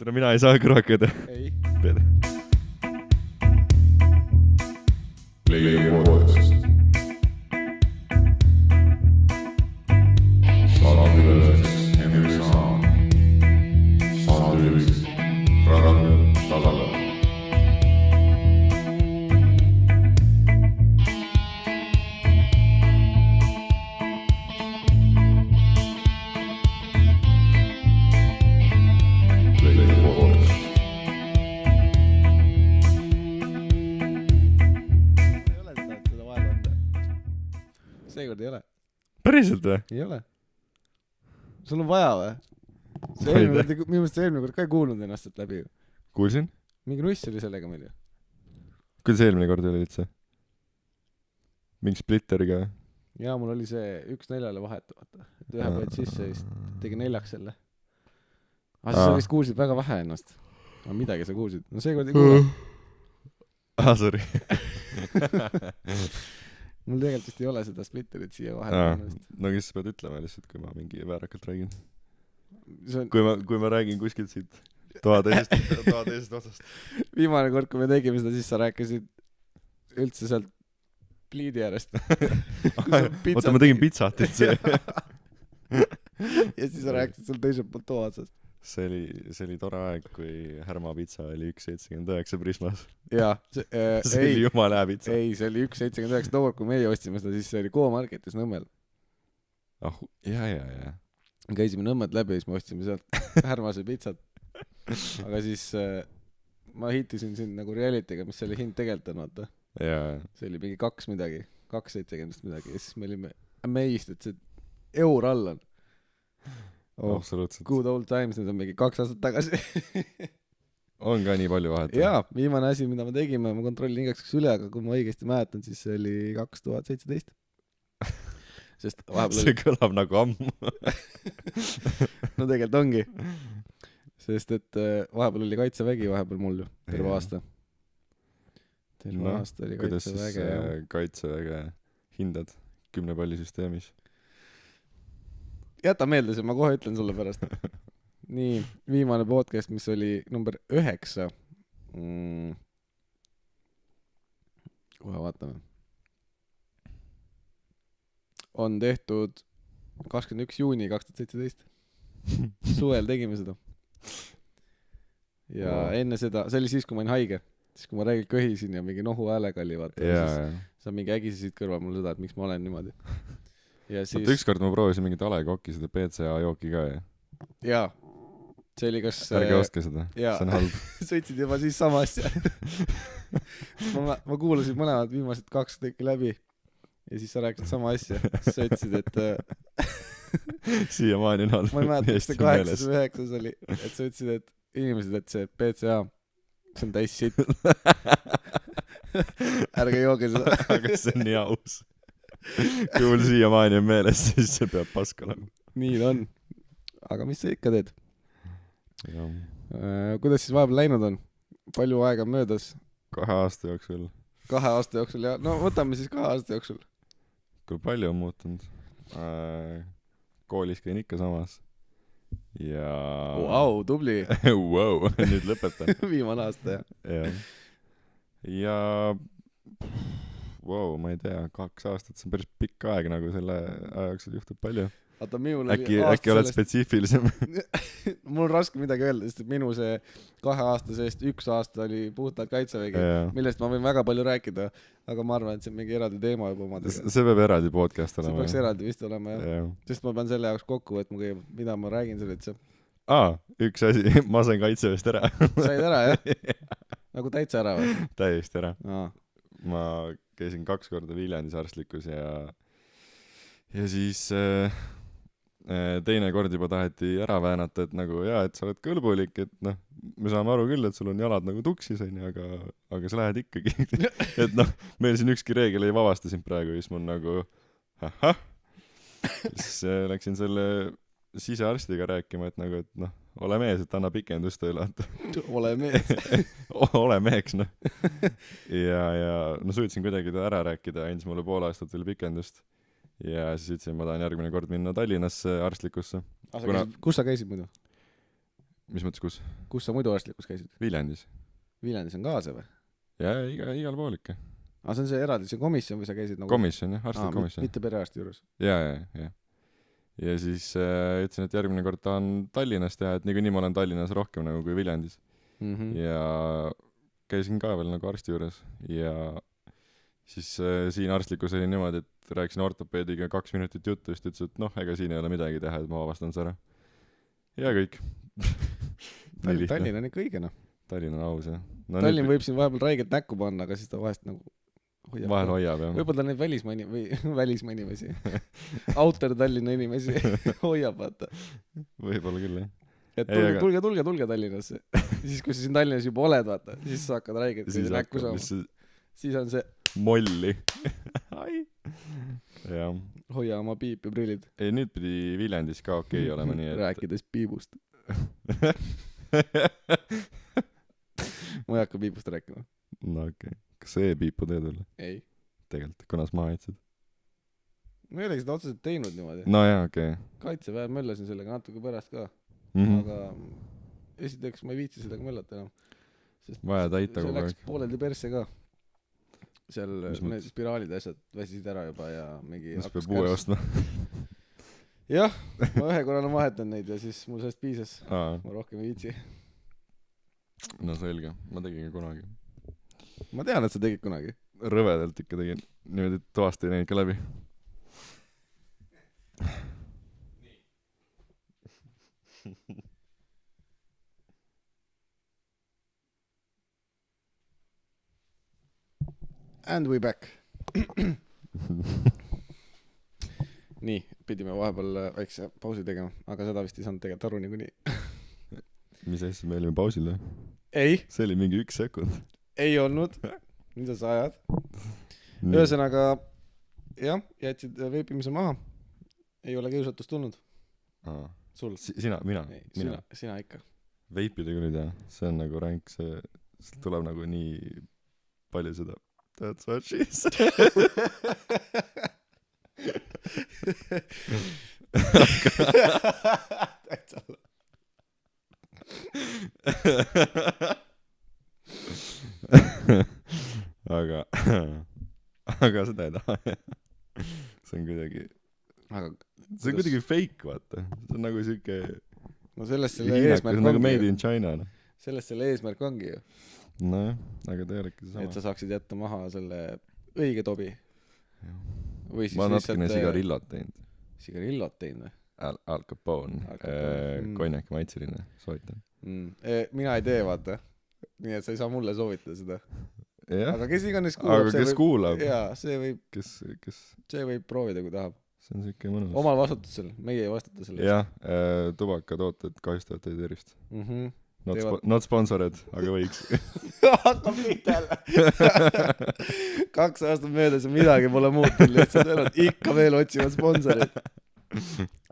Täna mina ei saa kõrvakad. Ei. Pede. Playboy Podcast. Saade üleseks Henrik Saan. Saade üleseks Ragnar Talala. Seekord ei ole. Päriselt või? Ei ole. Sul on vaja või? Ma ei tea. Minu meelest see eelmine kord ka ei kuulnud ennast et läbi. Kuulsin? Mingi nuss oli sellega meil ju. Kuidas eelmine kord oli üldse? Mingi splitteriga? Jaa, mul oli see 1-4 vahet, vaata. Et ühe panid sisse ja siis tegi 4 selle. Sa vist kuulsid väga vähe ennast. Aga midagi sa kuulsid. No seekord ei kuule. Sorry. Mul tegelikult vist ei ole seda splitterit siia vahele. No kes sa pead ütlema lihtsalt, kui ma mingi väärakalt räägin? On... Kui ma räägin kuskilt siit toa teisest otsast. Viimane kord, kui me tegime seda, siis sa rääkisid üldse sealt pliidi äärest. Oota, ma tegin pitsatit see. Ja siis sa rääkisid seal teiselt poolt toa otsast. See oli tore aeg, kui Härma pitsa oli 1.79 Prismas. Jaa. See oli jumala hea pitsa. Ei, see oli 1.79 tookord, kui meie ostsime seda, siis see oli K-Marketis Nõmmel. Ja. Käisime Nõmmed läbi ja siis me ostsime sealt Härmase pitsat. Aga siis ma hitisin siin nagu realityga, mis selle hind tegelikult on, vaata. Jaa. See oli mingi 2.70 midagi. Ja siis me olime amazed, et see eur all on. Absoluutselt. Good old times, need on mingi 2 aastat tagasi. On ka nii palju vahet? Jaa, viimane asi, mida me tegime, ma kontrollin igaks üle, aga kui ma õigesti mäletan, siis see oli 2017. Sest vahepeal see kõlab nagu ammu. No tegelikult ongi. Sest et vahepeal oli kaitsevägi vahepeal mul ju, terve aasta. Terve aasta oli kaitseväge. Kuidas siis kaitseväge hindad 10 palli süsteemis? Jäta meelde see, ma kohe ütlen sulle pärast. Nii, viimane podcast, mis oli number 9. Kohe vaatame. On tehtud 21. juuni 2017. Suvel tegime seda. Ja enne seda, see oli siis, kui ma olin haige. Siis, kui ma räägil köhisin ja mingi nohu häälega oli, vaata. Sa mingi ägisesid kõrval mulle seda, et miks ma olen niimoodi. Ja siis... ükskord ma proovisin mingit Alekokki seda PCA jooki ka, ja? Jaa. See oli kas... Ärge ostke seda, see on halb. Sõitsid juba siis sama asja. ma kuulasin mõlemad viimased 2 tükki läbi ja siis sa rääkisid sama asja. Sa ütlesid, et... Siiamaani on halb. Ma ei mäleta, kas see 8 või 9 oli, et sa ütlesid, et inimesed, et see PCA, see on täis shit. Ärge jooge seda. Aga see on nii aus. Kui mul siiamaani on meeles, siis see peab paska olema. Nii ta on. Aga mis sa ikka teed? Ja. Kuidas siis vahepeal läinud on? Palju aega on möödas? 2 aasta jooksul. 2 aasta jooksul, ja no võtame siis 2 aasta jooksul. Kui palju on muutunud? Koolis käin ikka samas. Ja... Wow, tubli. Wow, nüüd lõpetan. Viimane aasta, jah. Ja... Wow, ma ei tea, 2 aastat, see on päris pikk aeg, nagu selle aja jooksul juhtub palju. Äkki oled spetsiifilisem? Mul on raske midagi öelda, sest minu see 2 aasta seest 1 aasta oli puhtalt kaitsevägi, millest ma võin väga palju rääkida, aga ma arvan, et see on mingi eraldi teema juba omadega. See peab eraldi podcast olema. See peaks eraldi vist olema, jah. Sest ma pean selle jaoks kokku võtma, mida ma räägin selle, et see... üks asi, ma sain kaitseväest ära. Said ära, jah? Nagu täitsa ära või? Täiesti ära. Ma käisin 2 korda Viljandis arstlikus ja siis teine kord juba taheti ära väänata, et nagu et sa oled kõlbulik, et noh, me saame aru küll, et sul on jalad nagu tuksis, aga sa lähed ikkagi. Et noh, meil siin ükski reegel ei vabasta sind praegu, siis mul nagu siis läksin selle sisearstiga rääkima, et nagu, et noh, ole mees, et anna pikendust tööle. Ole mees. Ole meheks, noh. Ja no suutsin kuidagi ta ära rääkida, andis mulle 5 aastat veel pikendust. Ja siis ütlesin, ma tahan järgmine kord minna Tallinnasse arstlikusse. Kus sa käisid muidu? mis mõttes kus? kus sa muidu arstlikus käisid? Viljandis. Viljandis on ka see või? Jaa, igal pool ikka. See on see eraldi, see komisjon või sa käisid nagu komisjon jah, arstlik komisjon. mitte perearsti juures? Jaa. Ja siis ütlesin, et järgmine kord tahan Tallinnas teha, et niikuinii ma olen Tallinnas rohkem nagu kui Viljandis. Ja käisin ka veel nagu arsti juures ja siis siin arstlikus oli niimoodi, et rääkisin ortopeediga 2 minutit juttu, just ütles, et ega siin ei ole midagi teha, et ma vabastan see ära. Ja kõik. Tallinn on ikka õige, Tallinn on aus, jah. Tallinn võib siin vahepeal räigelt näkku panna, aga siis ta vahest nagu hoiab. Vahel hoiab, jah. Võib-olla neid välismaa inimesi. Autor Tallinna inimesi hoiab, vaata. Võib-olla küll, jah. Et tulge Tallinnasse. Siis, kui sa siin Tallinnas juba oled, vaata, siis sa hakkad räigelt näkku saama. Siis on see molli. Jah. Hoia oma piip ja prillid. Ei, nüüd pidi Viljandis ka okei olema, nii et... Rääkides piibust. Ma ei hakka piipust rääkima. No okei. Kas see piipu teed veel? Ei. Tegelikult, kunas maha jätsid? Ma ei olegi seda otseselt teinud niimoodi. No jaa, okei. Kaitseväe möllasin sellega natuke pärast ka. Aga esiteks ma ei viitsi sellega möllata enam. Vaja täita kogu aeg. See läks pooleldi persse ka. Seal need spiraalid asjad väsisid ära juba ja mingi... Mis peab uue ostma? Jah, ma ühe korral vahetan neid ja siis mul sellest piisas. Ma rohkem ei viitsi. No selge, ma tegin kunagi. Ma tean, et sa tegid kunagi. Rõvedalt ikka tegin. Niimoodi toast ei näinud ka läbi. And we back. Nii, pidime vahepeal väikse pausi tegema, aga seda vist ei saanud tegelikult aru niikuinii. Mis asja, me olime pausil või? Ei. See oli mingi 1 sekund. Ei olnud. Mida sa ajad? Ühesõnaga, jah, jätsid veipimise maha. Ei ole kiusatust tulnud. Sul? Sina, mina. Sina ikka. veipide küll ei tea, see on nagu ränk, see tuleb nagu nii palju seda. That's what she said. aga seda ei taha. See on kuidagi, see on kuidagi fake, vaata. See on nagu siuke, no sellest selle eesmärk nagu made in China, no. Sellest selle eesmärk ongi ju. Nojah, aga ta ei olegi see sama. Et sa saaksid jätta maha selle õige tobi. Või siis ma olen natukene sigarillot teinud. Sigarillot teinud või? Al Capone, konjaki maitseline, soovitan. Mina ei tee, vaata. Nii et sa ei saa mulle soovitada seda. Ja? Aga kes iganes kuulab, aga kes kuulab? Jaa, see võib, kes... see võib proovida, kui tahab. See on siuke mõnus. Omal vastutusel, meie ei vastuta selle. Jah, tubakatooted kahjustavad teie tervist. Not sponsored, aga võiks. Hakkab liit jälle. 2 aastat möödas ja midagi pole muutunud, lihtsalt elad ikka veel otsivad sponsorid.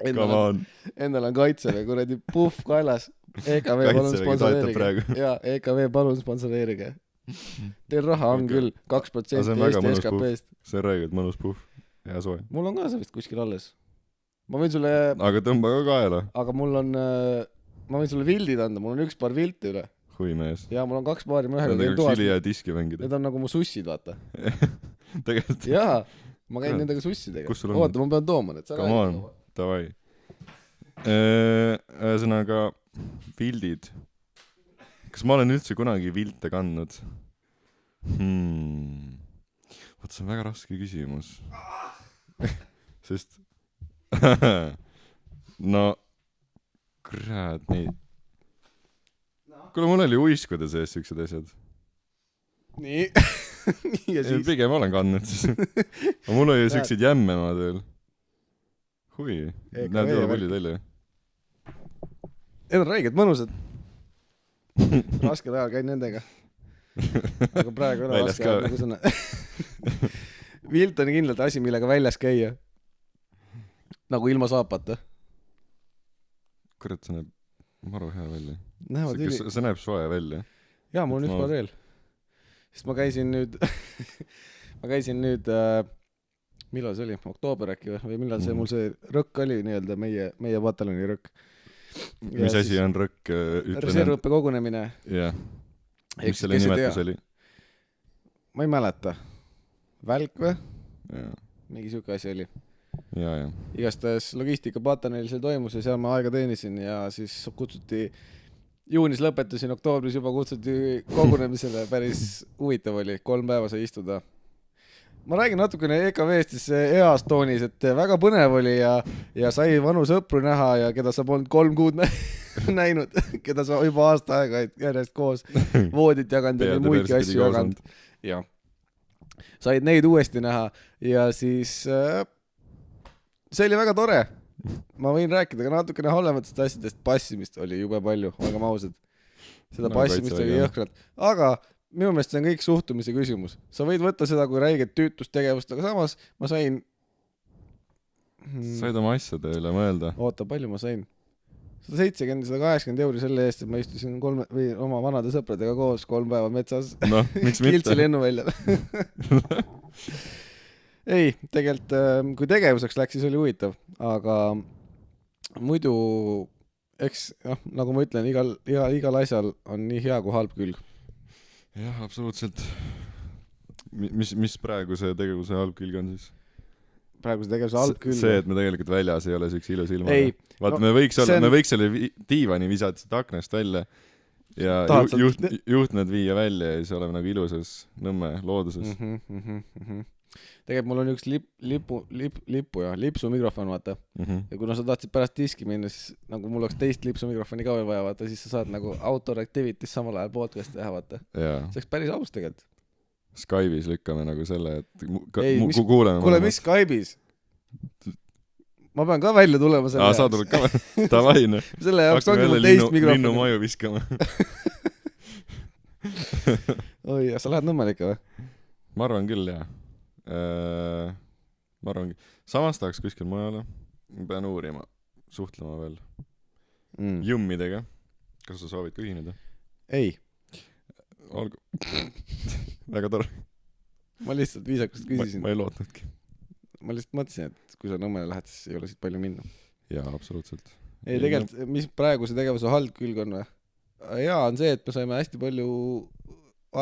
Endal on kaitseväe, kuradi puhv kaelas. EKV palun sponsoreerige. Jaa, EKV palun sponsoreerige. Teil raha on küll 2% Eesti SKP-st. See on räägid mõnus puhv. Hea soe. Mul on ka see vist kuskil alles. Ma võin sulle... Aga tõmba ka kaela. Aga mul on... Ma võin sulle vildid anda, mul on 1 paar vilti üle. Hui mees. Jaa, mul on 2 paari, ma ühega käin toas. Need on hea diski mängida. Need on nagu mu sussid, vaata. Tegelikult. Jaa, ma käin nendega sussidega. Kus sul on? Oota, ma pean tooma need. Come on, davai. Ühesõnaga, vildid. Kas ma olen üldse kunagi vilte kandnud? Vaat see on väga raske küsimus. Sest no kurat, nii. Kuule, mul oli uiskude sees siuksed asjad. Nii. Nii ja siis. Pigem olen kandnud siis. Aga mul oli siuksed jämmemad veel. Hui, näed juba pullid välja. Need on räiged mõnusad. Raskel ajal käin nendega. Aga praegu ei ole raske ajal nagu sõna. Vilt on kindlalt asi, millega väljas käia. Nagu ilma saapata. Kurat, see näeb maru hea välja. See näeb soe välja. Jaa, mul on 1 paar veel. Sest ma käisin nüüd millal see oli? Oktoober äkki või millal see mul see rõkk oli nii-öelda meie pataljoni rõkk. mis asi on rõkk? Reservõppe kogunemine. jah. mis selle nimetus oli? ma ei mäleta. Välk või? mingi siuke asi oli. Igastahes logistikapataneil see toimus ja seal ma aega teenisin ja siis kutsuti juunis lõpetasin, oktoobris juba kutsuti kogunemisele, päris huvitav oli, 3 päeva sai istuda. Ma räägin natukene EKV-st siis heas toonis, et väga põnev oli ja sai vanu sõpru näha ja keda sa polnud 3 kuud näinud, keda sa juba aasta aega järjest koos voodit jaganud ja muidki asju jaganud. Ja. Said neid uuesti näha ja siis see oli väga tore. Ma võin rääkida ka natukene halvematest asjadest, passimist oli jube palju, olgem ausad. Seda passimist oli jõhkralt. Aga minu meelest see on kõik suhtumise küsimus. Sa võid võtta seda kui räiget tüütustegevust, aga samas ma sain... Said oma asjade üle mõelda. Oota, palju ma sain? 170-180 euri selle eest, et ma istusin oma vanade sõpradega koos 3 päeva metsas. No, miks mitte? Kiltsi lennu välja. Ei, tegelikult kui tegevuseks läks, siis oli huvitav, aga muidu, eks, nagu ma ütlen, igal asjal on nii hea kui halb külg. Jah, absoluutselt. Mis praegu see tegevuse halb külg on siis? Praegu see tegevuse halb külg? See, et me tegelikult väljas ei ole siukse ilus ilma. Vaata, me võiks selle diivani visata siit aknast välja ja juhtmed viia välja ja siis oleme nagu ilusas Nõmme looduses. Tegelikult mul on üks lipsu mikrofon, vaata. Ja kuna sa tahtsid pärast diski minna, siis nagu mul oleks teist lipsu mikrofoni ka veel vaja, vaata, siis sa saad nagu outdoor activities samal ajal podcast teha, vaata. See oleks päris aus tegelikult. Skype'is lükkame nagu selle, et kuuleme. Kuule, mis Skype'is? Ma pean ka välja tulema selle jaoks. Sa tuled ka välja? Tavaine. Selle jaoks ongi mul teist mikrofoni. Linnu maju viskama. Oi, sa lähed Nõmmel ikka või? Ma arvan küll, jah. Ma arvan, samas tahaks kuskil mujale, ma pean uurima, suhtlema veel jummidega. Kas sa soovid ka ühineda? Ei. Olgu. Väga tore. Ma lihtsalt viisakust küsisin. Ma ei lootnudki. Ma lihtsalt mõtlesin, et kui sa Nõmmele lähed, siis ei ole siit palju minna. Jaa, absoluutselt. Ei, tegelikult, mis praegu see tegevuse halb külg on või? Jaa, on see, et me saime hästi palju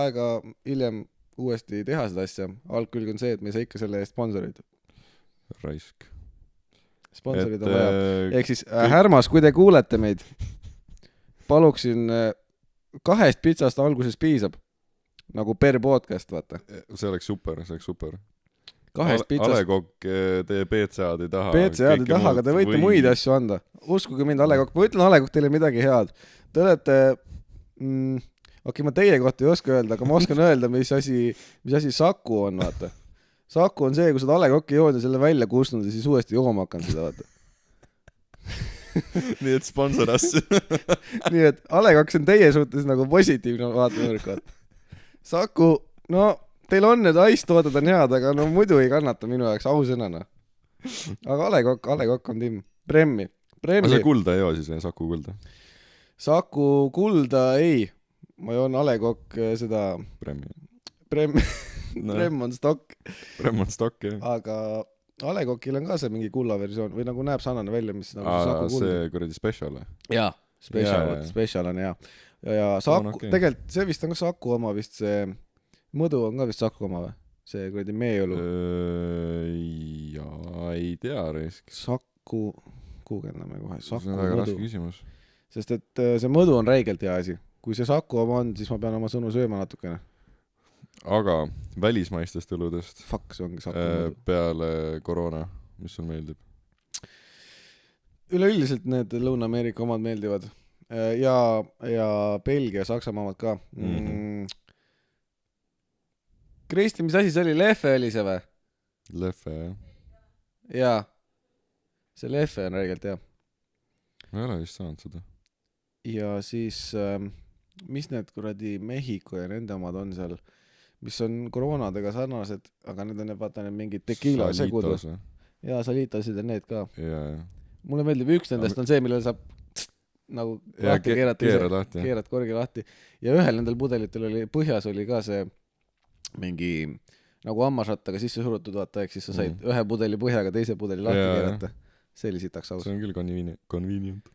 aega hiljem uuesti teha seda asja. Algkülg on see, et me ei saa ikka selle eest sponsorid. Raisk. Sponsorid on vaja. Ehk siis Härmas, kui te kuulete meid, paluksin 2 pitsast alguses piisab. Nagu per podcast, vaata. See oleks super. 2 pitsast. Alekokk teie PCA-d ei taha. PCA-d ei taha, aga te võite muid asju anda. Uskuge mind, Alekokk. Ma ütlen Alekokk teile midagi head. Te olete... Okei, ma teie kohta ei oska öelda, aga ma oskan öelda, mis asi Saku on, vaata. Saku on see, kui sa Alekokki jood ja selle välja kustnud ja siis uuesti jooma hakkan seda, vaata. Nii et sponsor asju. Nii et Alekokk on teie suhtes nagu positiivne vaatenurk, vaata. Saku, no teil on need aistooted on head, aga no muidu ei kannata minu jaoks ausõnana. Aga Alekokk on timm. Premmi. Aga sa kulda ei joo siis või? Saku kulda? Saku kulda ei. Ma joon Alekokk seda... Prem on stokk. Prem on stokk, jah. Aga Alekokil on ka see mingi kulla versioon või nagu näeb sarnane välja, mis nagu Saku kulda. See kuradi special. Jaa, special on, jah. Ja Saku, tegelikult see vist on ka Saku oma vist see... Mõdu on ka vist Saku oma või? See kuradi meeolu. Jaa, ei tea, reisk. Saku... Kuugelname kohe. See on väga raske küsimus. Sest et see mõdu on räigelt hea asi. Kui see Saku oma on, siis ma pean oma sõnu sööma natukene. Aga välismaistest õludest? Fuck, see ongi Saku mõdu. Peale koroona, mis sul meeldib? Üleüldiselt need Lõuna-Ameerika omad meeldivad. Ja Belgia, Saksamaa omad ka. Kristi, mis asi see oli? Leffe oli see või? Leffe, jah. Jaa. See Leffe on räigelt hea. Ma ei ole vist saanud seda. Ja siis, mis need kuradi Mehhiko ja nende omad on seal, mis on koroonadega sarnased, aga need on vaata need mingid tequila segud. Jaa, saliitasid ja need ka. Mulle meeldib üks nendest on see, millel saab nagu lahti keerata. Keerad korgi lahti. Ja ühel nendel pudelitel oli, põhjas oli ka see mingi nagu hammasrattaga sisse surutud, vaata, ehk siis sa said ühe pudeli põhjaga teise pudeli lahti keerata. See oli sitaks aus. See on küll convenient.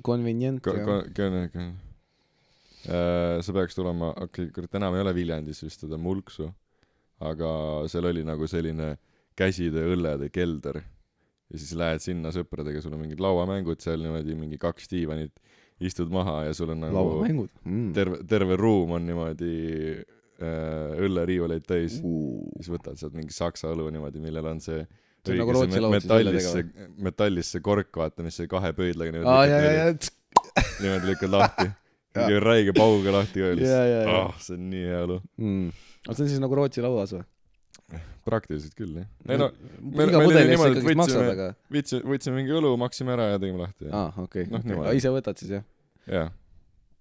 Convenient sa peaks tulema, kurat enam ei ole Viljandis vist seda Mulksu, aga seal oli nagu selline käsitöö õllede kelder ja siis lähed sinna sõpradega, sul on mingid lauamängud seal niimoodi, mingi 2 diivanit, istud maha ja sul on nagu terve ruum on niimoodi õlleriivoleid täis siis võtad sealt mingi saksa õlu niimoodi, millel on see metallisse kork, vaata, mis see 2 pöidlaga niimoodi lükkad lahti mingi räige pauga lahti öeldes see on nii hea õlu aga see on siis nagu Rootsi lauas või? Praktiliselt küll, jah. Iga mudeli eest ikkagi maksad, aga võtsime mingi õlu, maksime ära ja tegime lahti. Okei. Aga ise võtad siis, jah? Jah.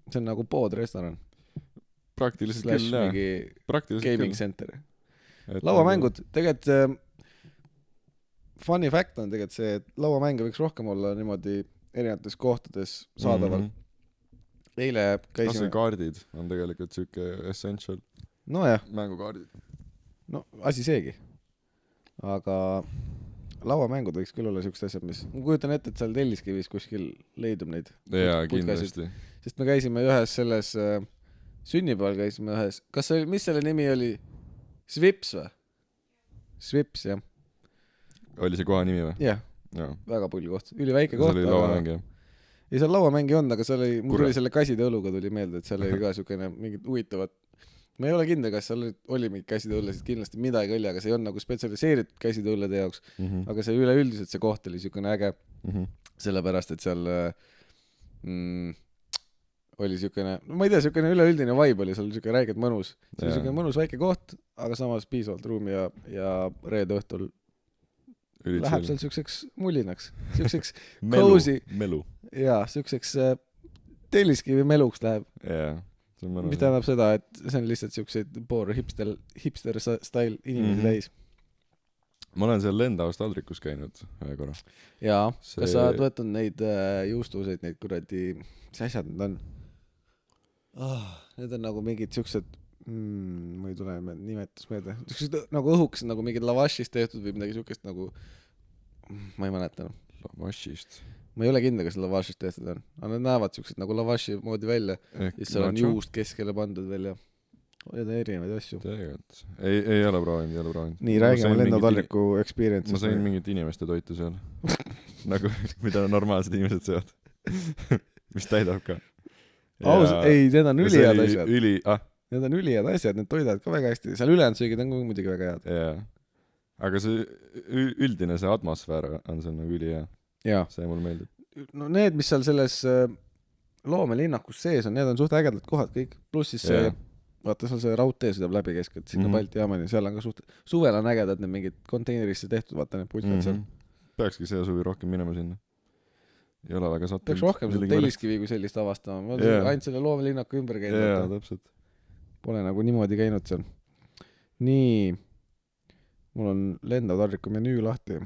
See on nagu pood-restoran. Praktiliselt küll, jah. Mingi gaming center. Lauamängud, tegelikult funny fact on tegelikult see, et lauamänge võiks rohkem olla niimoodi erinevates kohtades saadaval. Eile käisime... Kas kaardid on tegelikult siuke essential? No jah. Mängukaardid. No asi seegi. Aga lauamängud võiks küll olla siuksed asjad, mis... Ma kujutan ette, et seal Telliskivis kuskil leidub neid. Jaa, kindlasti. Sest me käisime ühes selles... Sünnipäeval käisime ühes... Kas see, mis selle nimi oli? Svips või? Svips, jah. Oli see koha nimi või? Jah. Väga pulli koht. Üliväike koht. See oli lauamäng, jah. Ei, seal lauamängi on, aga seal oli... Mul tuli selle käsitööluga tuli meelde, et seal oli ka siukene mingid huvitavad... Ma ei ole kindel, kas seal oli mingi käsitööle, sest kindlasti midagi oli, aga see ei on nagu spetsialiseeritud käsitööllede jaoks. Aga see üleüldiselt see koht oli siukene äge. Sellepärast, et seal oli siukene... No ma ei tea, siukene üleüldine vibe oli, seal oli siukene räigelt mõnus. See oli siukene mõnus väike koht, aga samas piisavalt ruumi ja reede õhtul läheb seal siukseks mullinaks. Siukseks cozy. Melu. Jaa, siukseks Telliskivi meluks läheb. Jaa. Mis tähendab seda, et see on lihtsalt siukseid poor hipster style inimesi täis. Ma olen seal Lendavast Aldrikus käinud ühe korra. Jaa, kas sa oled võtnud neid juustuseid, neid kuradi, mis asjad need on? Need on nagu mingid siuksed, ma ei tule nimetus meelde, siuksed nagu õhukesed, nagu mingid lavashist tehtud või midagi siukest nagu, ma ei mäleta. Lavashist? Ma ei ole kindel, kas lavashist tehtud on, aga need näevad siuksed nagu lavashi moodi välja ja seal on juust keskele pandud välja. Need on erinevaid asju. Tegelikult. Ei ole proovinud. Nii, räägime Lendavaldriku experience. Ma sain mingit inimeste toitu seal. Nagu, mida normaalsed inimesed söövad. Mis täidab ka. Ei, need on ülihead asjad. Need on ülihead asjad, need toidavad ka väga hästi. Seal ülejäänud söögid on muidugi väga head. Jaa. Aga see üldine see atmosfäär on seal nagu ülihea. See mul meeldib. No need, mis seal selles loomelinnakus sees on, need on suht ägedad kohad kõik. Pluss siis see, vaata seal see raudtee sõidab läbi keskelt sinna Balti jaamani, seal on ka suht, suvel on ägedad need mingid konteinerisse tehtud, vaata need putkad seal. Peakski see suvi rohkem minema sinna. Ei ole väga sattunud. Peaks rohkem seda Telliskivi kui sellist avastama. Ma olen ainult selle loomelinnaku ümber käinud. Jaa, täpselt. Pole nagu niimoodi käinud seal. Nii. Mul on Lendavaldriku menüü lahti.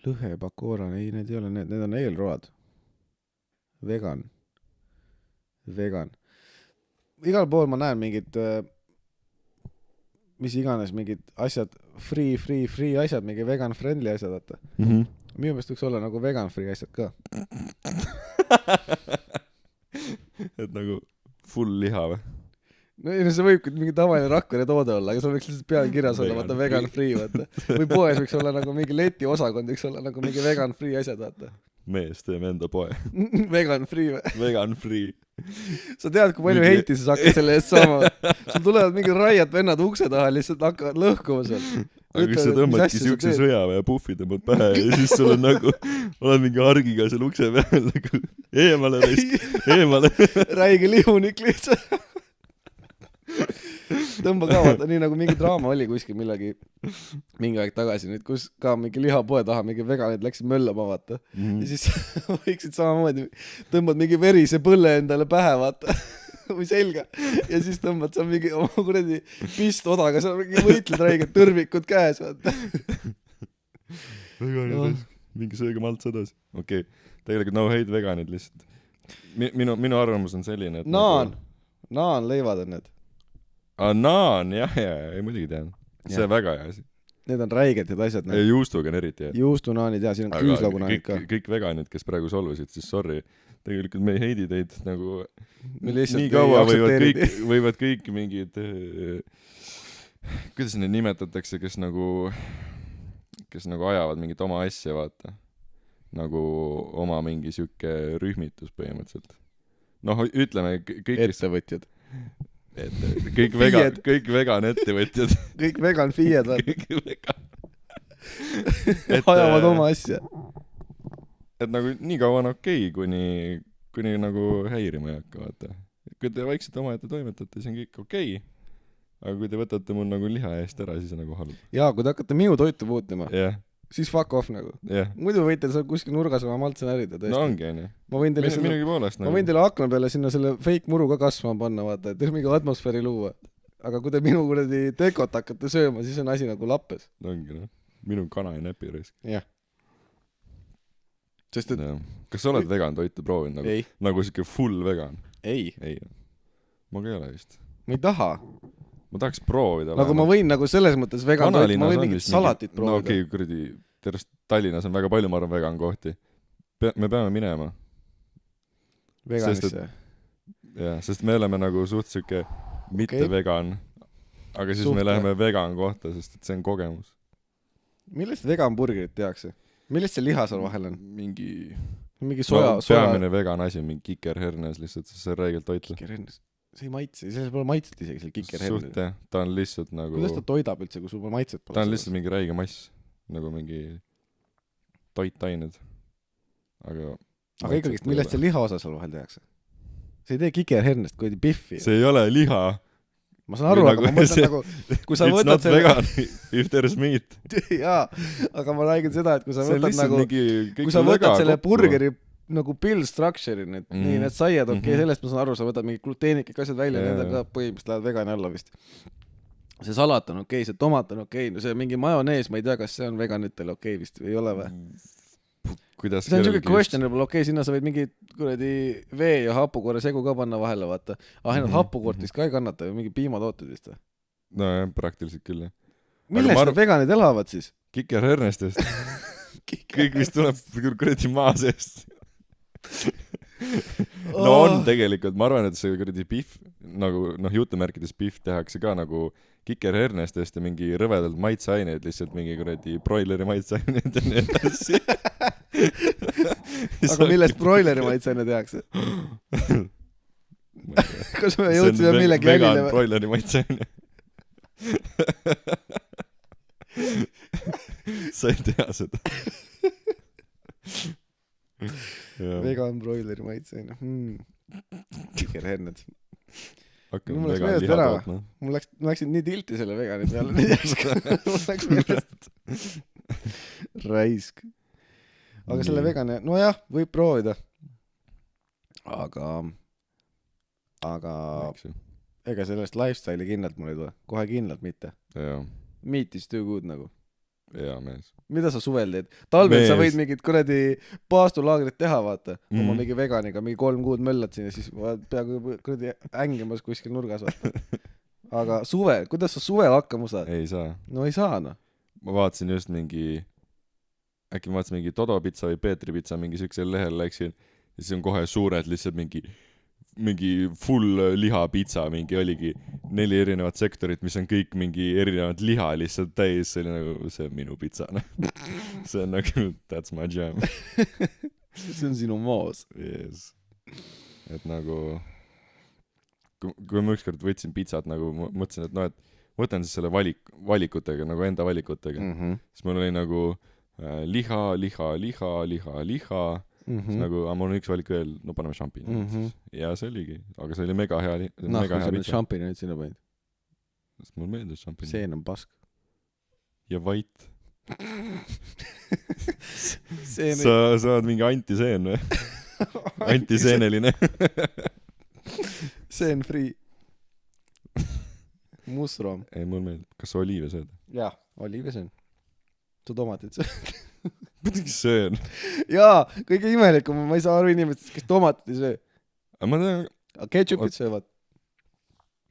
Lõhe, pakooran, ei, need ei ole need on eelroad. Vegan. Igal pool ma näen mingid mis iganes mingid asjad free asjad, mingi vegan friendly asjad, vaata. Minu meelest võiks olla nagu vegan free asjad ka. Et nagu full liha või? No see võibki mingi tavaline Rakvere toode olla, aga seal võiks lihtsalt peal kirjas olla, vaata vegan free, vaata. Või poes võiks olla nagu mingi leti osakond, võiks olla nagu mingi vegan free asjad, vaata. Mees, teeme enda poe. Vegan free või? Vegan free. Sa tead, kui palju heiti sa hakkad selle eest saama. Sul tulevad mingid raiad vennad ukse taha, lihtsalt hakkavad lõhkuma seal. Aga kui sa tõmbadki siukse sõjaväe puffi tõmbad pähe ja siis sul on nagu, oled mingi hargiga seal ukse peal nagu eemale. Räige lihunik lihtsalt. Tõmba ka, vaata, nii nagu mingi draama oli kuskil mingi aeg tagasi nüüd, kus ka mingi lihapoe taha mingi veganid läksid möllama, vaata. Ja siis võiksid samamoodi, tõmbad mingi verise põlle endale pähe, vaata, või selga. Ja siis tõmbad seal mingi oma kuradi pistodaga, seal mingi võitled räiged tõrvikud käes, vaata. Veganid, mingi sööge malts edasi. Okei, tegelikult no hate veganid lihtsalt. Minu arvamus on selline, et naan leivad on need. Naan, jah, ei muidugi tean. See on väga hea asi. need on räiged need asjad. ja juustuga on eriti hea. Juustunaanid ja siin on küüslaugunaanid ka. Kõik veganid, kes praegu solvusid, siis sorry. Tegelikult me ei heidi teid nagu nii kaua võivad kõik mingid kuidas neid nimetatakse, kes nagu ajavad mingit oma asja, vaata. Nagu oma mingi siuke rühmitus põhimõtteliselt. Noh, ütleme kõik ettevõtjad. Kõik vegan ettevõtjad. Kõik vegan FIE-d, vaata. Kõik vegan. Ajavad oma asja. Et nagu nii kaua on okei, kuni nagu häirima ei hakka, vaata. Kui te vaikselt omaette toimetate, siis on kõik okei. Aga kui te võtate mul nagu liha eest ära, siis on nagu halb. Jaa, kui te hakkate minu toitu puutuma, siis fuck off nagu. Muidu võite seal kuskil nurgas oma maltse närida. No ongi, on ju. Ma võin teile akna peale sinna selle fake muru ka kasvama panna, vaata, et mingi atmosfääri luua. Aga kui te minu kuradi tekot hakkate sööma, siis on asi nagu lappes. No ongi, noh. Minu kana ei näpi raisk. Jah. Sest et... Kas sa oled vegan toitu proovinud? Nagu siuke full vegan? Ei. Ma ka ei ole vist. Ma ei taha. Ma tahaks proovida. Nagu ma võin nagu selles mõttes vegan toitu, ma võin mingit salatit proovida. No okei, kuradi, tervest Tallinnas on väga palju, ma arvan, vegan kohti. Me peame minema. Veganisse. Sest me oleme nagu suht siuke mitte vegan, aga siis me läheme vegan kohta, sest et see on kogemus. Millest vegan burgerit tehakse? Millest see liha seal vahel on? Mingi soja. Peamine vegan asi on mingi kikerhernes lihtsalt, sest see on räigelt toitlu. Kikerhernes. See ei maitse, see pole maitset isegi seal kikerhernes. Suht jah, ta on lihtsalt nagu... Kuidas ta toidab üldse, kui sul pole maitset pole? Ta on lihtsalt mingi räige mass, nagu mingi toitained. Aga ikkagist, millest see liha osa seal vahel tehakse? See ei tee kikerhernest, kui biffi. See ei ole liha. Ma saan aru, aga ma mõtlen nagu... Kui sa võtad it's not vegan if there is meat. Jaa, aga ma räägin seda, et kui sa võtad nagu... Kui sa võtad selle burgeri nagu build structure'i, nii need saiad, sellest ma saan aru, sa võtad mingi gluteenikid asjad välja, nendega põhimõtteliselt lähevad vegani alla vist. See salat on okei, see tomat on okei, no see mingi majonees, ma ei tea, kas see on veganitele okei vist või ei ole või? See on siuke questionable, okei, sinna sa võid mingi kuradi vee ja hapukoore segu ka panna vahele, vaata. Ainult hapukoort vist ka ei kannata, mingi piimatooted vist. No jah, praktiliselt küll. Millest need veganid elavad siis? Kikerhernestest. Kõik vist tuleb kuradi maa seest. No on tegelikult, ma arvan, et see kuradi biff, nagu jutumärkides biff tehakse ka nagu kikerhernestest ja mingi rõvedalt maitseaineid, lihtsalt mingi kuradi broileri maitseaineid ja nii edasi. Aga millest broileri maitseaine tehakse? Kas me jõudsime millegi jälile? Vegan broileri maitseaine. Sa ei tea seda. Vegan broileri maitseaine. Kikerherned. Hakkame vegan liha tootma. Mul läksid nii tilti selle vegani peale. Mul läks meelest. Raisk. Aga selle vegane, no jah, võib proovida. Aga ega sellest lifestyle'i kindlalt mul ei tule. Kohe kindlalt mitte. Meat is too good nagu. Jaa, mees. Mida sa suvel teed? Talvel sa võid mingid kuradi paastulaagrit teha, vaata. Oma mingi veganiga, mingi 3 kuud möllad siin ja siis peaaegu kuradi ängimas kuskil nurgas, vaata. Aga suvel, kuidas sa suvel hakkama saad? Ei saa. No ei saa, noh. Ma vaatasin just äkki ma vaatasin mingi Todo pitsa või Peetri pitsa mingi siuksel lehel läksin ja siis on kohe suured lihtsalt mingi full liha pitsa, mingi oligi 4 erinevat sektorit, mis on kõik mingi erinevat liha lihtsalt täis, see oli nagu, see on minu pitsa, see on nagu, that's my jam. See on sinu moos. Yes. Et nagu, kui ma ükskord võtsin pitsat, nagu mõtlesin, et et võtan siis selle valikutega, nagu enda valikutega, siis mul oli nagu liha, siis nagu, mul on üks valik veel, no paneme šampinjonid ja see oligi, aga see oli mega hea mega hea pitsa. Šampinjonid sinna panid? Sest mul meeldis šampinjonid. Seen on pask. Ja vait. Sa oled mingi antiseen või? Antiseeneline. Seen free. Musrom. Ei, mul meeldib. Kas sa oliive sööd? Jah, oliive söön. Sa tomatit sööd. Muidugi söön. Jaa, kõige imelikum, ma ei saa aru inimestest, kes tomatit ei söö. Ma tean... Ketchupit söövad.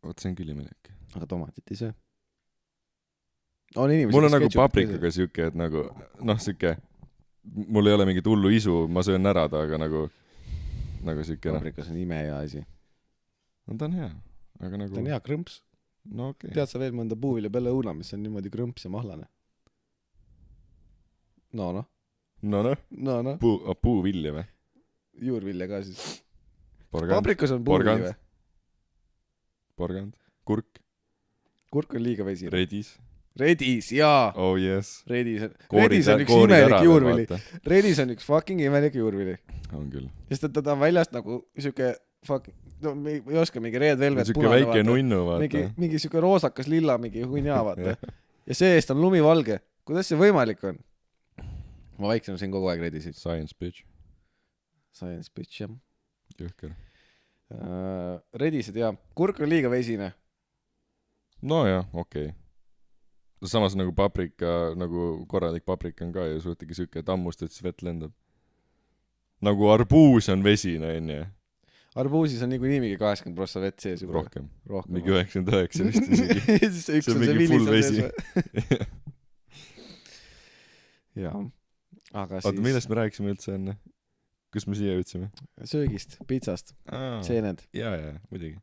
Oot, see on küll imelik. Aga tomatit ei söö. on inimesed, mul on nagu paprikaga siuke, et nagu noh, siuke mul ei ole mingit hullu isu, ma söön ära ta, aga nagu siuke paprikas on imehea asi. No ta on hea, aga nagu ta on hea krõmps. No okei. Tead sa veel mõnda puuvilja peale õuna, mis on niimoodi krõmps ja mahlane? No. Puuvilja või? Juurvilja ka siis. Porgand. Paprikas on puuvilja või? Porgand. Kurk. Kurk on liiga vesine. Redis, jaa. Oh yes. Redis on üks imelik juurvili. Redis on üks fucking imelik juurvili. On küll. Sest et ta on väljast nagu siuke fucking, no ei oska, mingi red velvet siuke punane väike nunnu, vaata. Mingi siuke roosakas lilla, mingi hunnia, vaata. Ja see-eest on lumivalge. Kuidas see võimalik on? Ma vaiksen siin kogu aeg Redisid. Science bitch, jah. Jõhker. Redised, jah. Kurk on liiga vesine. No jah, okei. Samas nagu paprika, nagu korralik paprika on ka ja suhtegi siuke, et ammust, et siis vett lendab. Nagu arbuus on vesine, onju. Arbuusis on niikuinii mingi 80% vett sees juba. Rohkem. Mingi 99 vist isegi. See on mingi full vesi. Jaa. Aga siis... Oota, millest me rääkisime üldse enne? Kus me siia jõudsime? Söögist, pitsast, seened. Jaa, muidugi.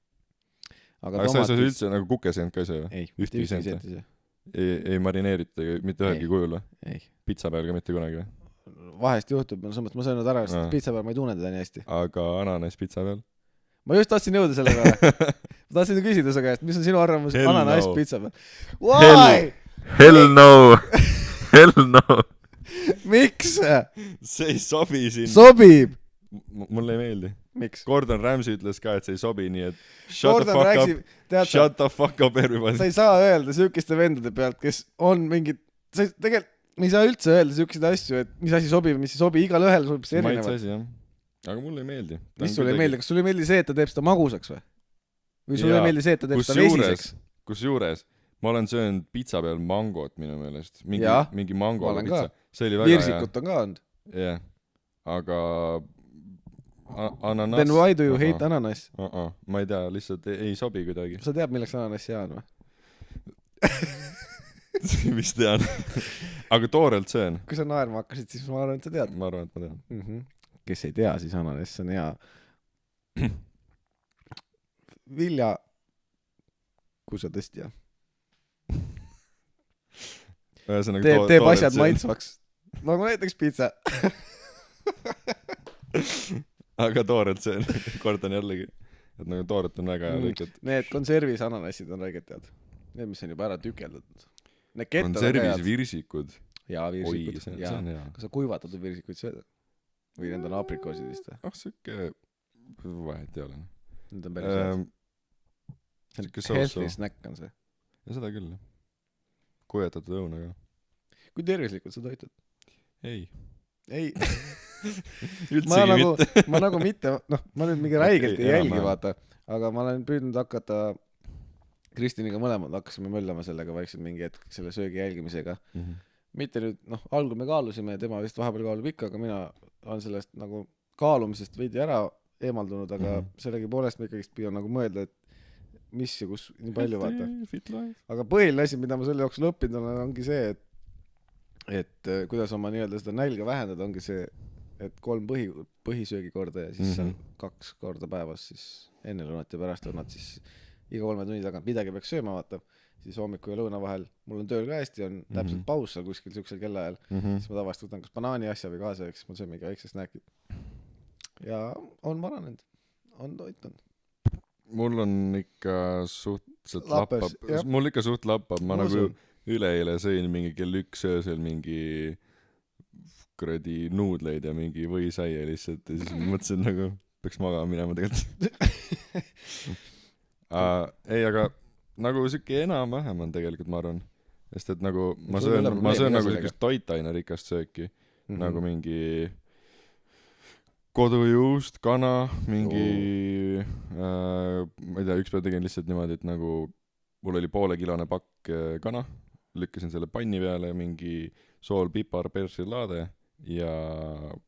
Aga sa üldse nagu kukeseent ka ei söö? Ei, ühtki seent ei söö. Ei marineerita mitte ühelgi kujul või? Ei. Pitsa peal ka mitte kunagi või? Vahest juhtub, ma söönud ära, sest pitsa peal ma ei tunne teda nii hästi. Aga ananas pitsa peal? Ma just tahtsin jõuda selle peale. Ma tahtsin küsida su käest, mis on sinu arvamus ananas pitsa peal? Why? Hell no. Miks? See ei sobi siin. Sobib! Mulle ei meeldi. Miks? Gordon Ramsay ütles ka, et see ei sobi, nii et shut the fuck up everybody. Sa ei saa öelda süükiste vendade pealt, kes on mingid, tegelikult me ei saa üldse öelda süükiseid asju, et mis asi sobib, mis ei sobi, igal ühel sobib see erinevalt. Maitse asi, jah. Aga mulle ei meeldi. Mis sulle ei meeldi? Kas sulle ei meeldi see, et ta teeb seda magusaks või? Või sulle ei meeldi see, et ta teeb seda vesiseks? Kusjuures ma olen söönud pitsa peal mangot minu meelest. Mingi mango pitsa. See oli väga Virsikut on ka olnud. Jah. Aga ananas... Then why do you hate ananas? Ma ei tea, lihtsalt ei sobi kuidagi. Sa tead, milleks ananas hea on või? Mis tean. Aga toorelt söön. Kui sa naerma hakkasid, siis ma arvan, et sa tead. Ma arvan, et ma tean. Kes ei tea, siis ananas on hea. Vilja kuusetõstja. Teeb asjad maitsvaks. Nagu näiteks pizza. Aga toorelt söön. Kordan jällegi. Et nagu toorelt on väga hea lõiket. Need konservis ananassid on räiged tead. Need, mis on juba ära tükeldatud. Konservis virsikud. Jaa, virsikud. See on hea. Kas sa kuivatatud virsikuid sööda? Või need on aprikoosidist? Siuke vahet ei ole. Need on päris head. Healthy snack on see. Ja seda küll. Kuivatatud õunaga. Kui tervislikult sa toitud? Ei. Üldsegi mitte. Ma nagu mitte, ma nüüd mingi räigelt ei jälgi, vaata. Aga ma olen püüdnud hakata Kristiniga mõlemad hakkasime möllama sellega vaikselt mingi hetk selle söögi jälgimisega. Mitte nüüd, algul me kaalusime ja tema vist vahepeal kaalub ikka, aga mina olen sellest nagu kaalumisest veidi ära eemaldunud, aga sellegi poolest ma ikkagi püüan nagu mõelda, et mis ja kus nii palju vaata. Aga põhiline asi, mida ma selle jooksul õppinud olen, ongi see, et kuidas oma nii-öelda seda nälga vähendada, ongi see, et 3 põhisöögikorda ja siis 2 korda päevas siis enne lõunat ja pärast lõunat siis iga 3 tunni tagant midagi peaks sööma, vaata. Siis hommiku ja lõuna vahel, mul on tööl ka hästi, on täpselt paus seal kuskil siuksel kellaajal, siis ma tavaliselt võtan kas banaani asja või kaasa, eks ma söön mingi väikse snäki. Ja on varanenud, on toitunud. Mul on ikka suhteliselt lappab, mul ikka suht lappab, ma nagu üleeile sõin mingi kell 1 öösel mingi kuradi nuudleid ja mingi võisaia lihtsalt ja siis mõtlesin nagu peaks magama minema tegelikult. Ei, aga nagu siuke enam-vähem on tegelikult, ma arvan. Sest et nagu ma söön nagu siukest toitaine rikast sööki. Nagu mingi kodujuust, kana, mingi ma ei tea, üks päev tegin lihtsalt niimoodi, et nagu mul oli 0,5-kilone pakk kana, lükkasin selle panni peale, mingi sool, pipar, persilaade ja